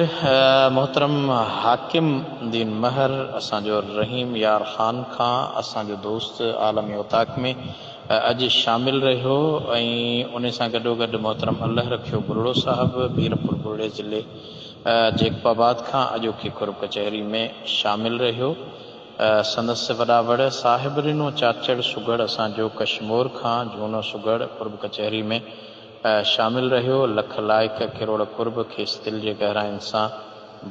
Speaker 1: मोहतरम हाकिम दीन महर, असांजो रहीम यार ख़ान खां, असांजो दोस्त आलमी ओताक में अॼु शामिल रहियो। ऐं उन सां गॾोगॾु मोहतरम अल्लाह रखियो बुरड़ो साहिबु बीरपुर बुरड़े ज़िले जेकबाबाद खां अॼोकी कुर्ब कचहरी में शामिल रहियो। संदसि वॾा वड़ साहिब ॾिनो चाचड़ सुगड़ असांजो कश्मीर खां जूनो सुगड़ कुर्ब कचहरी में शामिल रहियो। लख लाइक किरोड़ कुर्ब खेसि दिलि जे गहराइनि सां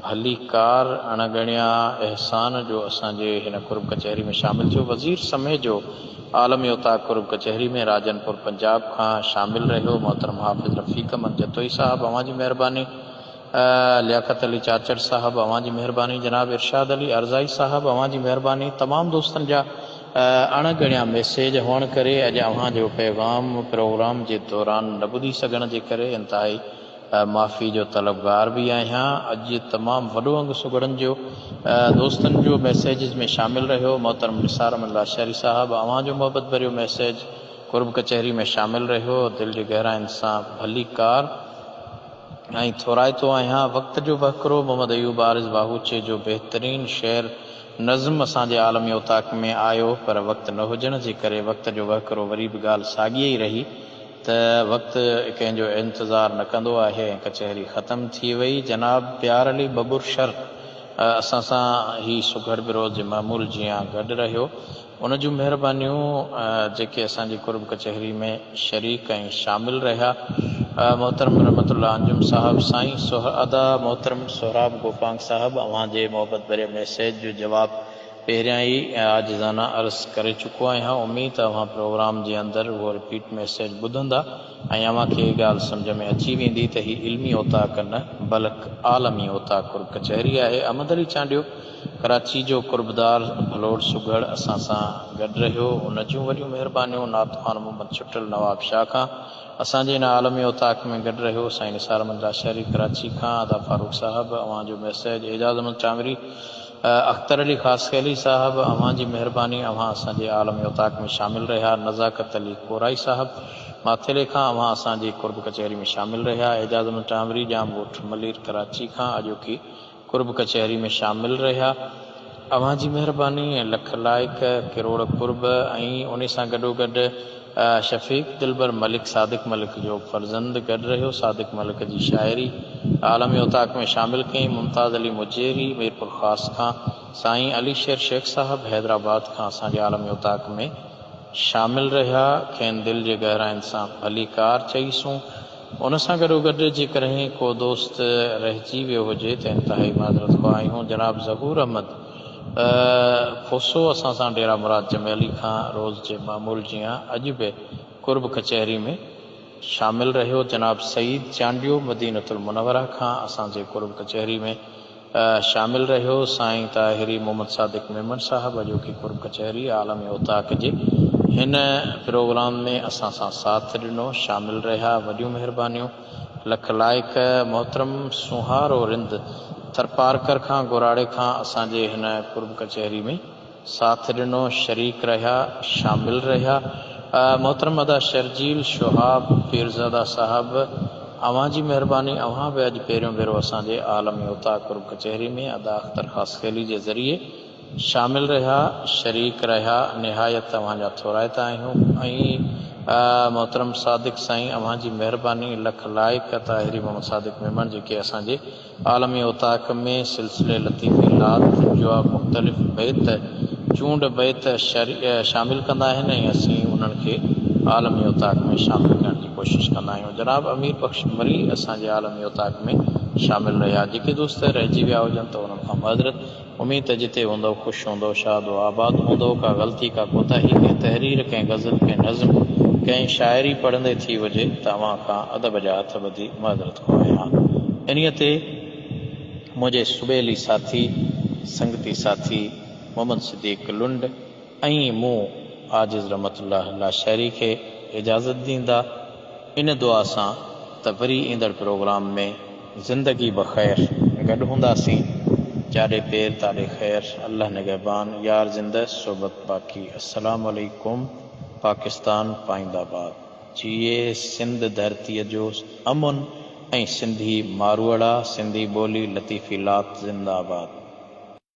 Speaker 1: भली कार अणगणिया एहसान जो असांजे हिन कुर्ब कचहरी में शामिल थियो। वज़ीर समय जो आलमी ओताक कुर्ब कचहरी में राजनपुर पंजाब खां शामिल रहियो। मोहतरम हाफ़िज़ रफ़ीक अहमद जतोई साहब, अवां जी महिरबानी। लियाकत अली चाचड़ साहब, अवां जी महिरबानी। जनाब इरशाद अली अर्ज़ाई साहब, अवां जी महिरबानी। तमामु दोस्तनि जा अणगणिया मैसेज हुअण करे अॼु अव्हां जो पैगाम प्रोग्राम जे दौरान न ॿुधी सघण जे करे इंतिहाई माफ़ी जो तलबगार बि आहियां। अॼु तमामु वॾो अंग सुगड़नि जो दोस्तनि जो मैसेजिस में शामिल रहियो। मोहतरम निसार अहमद लाशारी साहब, अव्हां जो मोहबत भरियो मैसेज कुर्ब कचहरी में शामिल रहियो। दिलि जे गहराइनि सां भली कार ऐं थोराइतो आहियां। वक़्त जो वहकरो मोहम्मद अयूब आरिज़ बाहूचे जो बहितरीन शेर नज़्म असांजे आलमी ओताक में आयो, पर वक़्तु न हुजण जे करे वक़्त जो वहकरो वरी बि ॻाल्हि साॻी ई रही त वक़्तु कंहिंजो इंतज़ारु न कंदो आहे ऐं कचहरी ख़तमु थी वई। जनाब प्यार अली बबुर शर असां सां ही सुघड़ बिरोज़ जे मामूल जीअं गॾु रहियो। उन जूं महिरबानियूं जेके असांजी कुर्ब कचहरी में शरीक ऐं शामिल रहिया। मोहतरम रहमतुल्लाह अंजुम साहब, साईं अदा मोहतरम सोहराब गोपांग साहब, अव्हां जे मोहबत भरे मैसेज जो जवाबु पहिरियां ई आजिज़ाना अर्ज़ करे चुको आहियां। उमेद अव्हां प्रोग्राम जे अंदरि उहो रिपीट मैसेज ॿुधंदा ऐं अव्हां खे इहा ॻाल्हि सम्झ में अची वेंदी त ही इल्मी ओताक न बल्कि आलमी ओताक कुर्ब कचहरी आहे। अहमद अली चांडियो कराची जो कुर्बदार भलोड़ सुघड़ असां सां गॾु रहियो। उन जूं वॾियूं महिरबानियूं। नातख़ान मोहम्मद छुटल नवाब शाह खां असांजे हिन आलमी ओताक में गॾु रहियो। साईं निसार अहमद लाशारी कराची खां अदा फारूक साहब, अव्हां जो मैसेज। एजाज़ अहमद चांवरी, अख्तर अली ख़ासि अली साहब, अव्हां जी महिरबानी। अव्हां असांजे आलमी ओताक में शामिल रहिया। नज़ाकत अली कोराई साहब माथेले खां, अव्हां असांजी कुर्ब कचहरी में शामिल रहिया। एजाज़ अहमद चांवरी जाम ॻोठ मलीर कराची खां अॼोकी कुर्ब कचहरी में शामिल रहिया। अव्हां जी महिरबानी। लख लाइक किरोड़ कुर्ब। ऐं उन सां गॾोगॾु शफ़ीक दिलबर मलिक सादिक मलिक जो फर्ज़ंद गॾु रहियो। सादिक मलिक जी शाइरी आलमी ओताक में शामिल कई। मुमताज़ अली मुजेरी मीरपुर ख़ास खां, साईं अली शेर शेख साहब हैदराबाद खां असांजे आलमी ओताक में शामिल रहिया। खेनि दिलि जे गहराइनि सां भली कार चईसूं। उन सां गॾोगॾु जेकॾहिं को दोस्त रहिजी वियो हुजे त इंतिहाई माज़रत ख़्वाह आहियूं। जनाब ज़हूर अहमद फोसो असां सां डेरा मुराद जमेली खां रोज़ जे मामूल जीअं अॼु बि कुर्ब कचहरी में शामिल रहियो। जनाब सईद चांडियो मदीनतुल मुनव्वरा खां असांजे कुर्ब कचहरी में शामिल रहियो। साईं ताहिरी मोहम्मद सादिक मेमन साहब अॼोकी कुर्ब कचहरी आलमी ओताक जे हिन प्रोग्राम में असां सां साथ ॾिनो, शामिल रहिया। वॾियूं महिरबानियूं। लख लाइक। मोहतरम सुहारो रिंद थरपारकर खां गोराड़े खां असांजे हिन कुर्ब कचहरी में साथ ॾिनो, शरीक रहिया, शामिल रहिया। मोहतरम अदा शर्जील शोहाब पीरज़ादा साहब, अव्हां जी महिरबानी। अव्हां बि अॼु पहिरियों भेरो असांजे आलमी ओताक कुर्ब कचहरी में अदा अख्तर ख़ासखेली जे ज़रिए शामिल रहिया, शरीक रहिया। निहायत तव्हांजा थोराइता आहियूं। ऐं मोहतरम सादिक साईं, अव्हां जी महिरबानी। लख लाइक। ताहिरी मोहम्मद सादिक मेमन जेके असांजे आलमी ओताक में सिलसिले लतीफ़ीलात जो मुख़्तलिफ़ बैत चूंड बैत शामिल कंदा आहिनि ऐं असीं उन्हनि खे आलमी ओताक में शामिल करण जी कोशिशि कंदा आहियूं। जनाब अमीर बख़्श मरी असांजे आलमी ओताक में शामिल रहिया। जेके दोस्त रहिजी विया हुजनि त उन्हनि खां माज़रत। उमेद त जिते हूंदो ख़ुशि हूंदो, शाद आबाद हूंदो। का ग़लती, का कोताही, कंहिं तहरीर, कंहिं गज़ल, कंहिं नज़्म, कंहिं शाइरी पढ़ंदे थी हुजे त तव्हां खां अदब जा हथ ॿधी माज़रत ख़्वाह आहियां। इन्हीअ ते मुंहिंजे सुबेली साथी संगती साथी मोहम्मद सिद्दीक़ लुंड ऐं मूं आजिज़ रहमतुल्लाह लाशारी खे इजाज़त ॾींदा इन दुआ सां त वरी ईंदड़ प्रोग्राम में ज़िंदगी बख़ैर गॾु हूंदासीं। जाड़े पेर ताड़े खैर, अल्लाह निगहबान, यार जिंदा सोबत बाकी। अस्सलाम वालेकुम। पाकिस्तान पाइंदाबाद। जिए सिंध धरतीअ जो अमन ऐं सिंधी मारवड़ा, सिंधी ॿोली लतीफ़ी लात ज़िंदाबाद।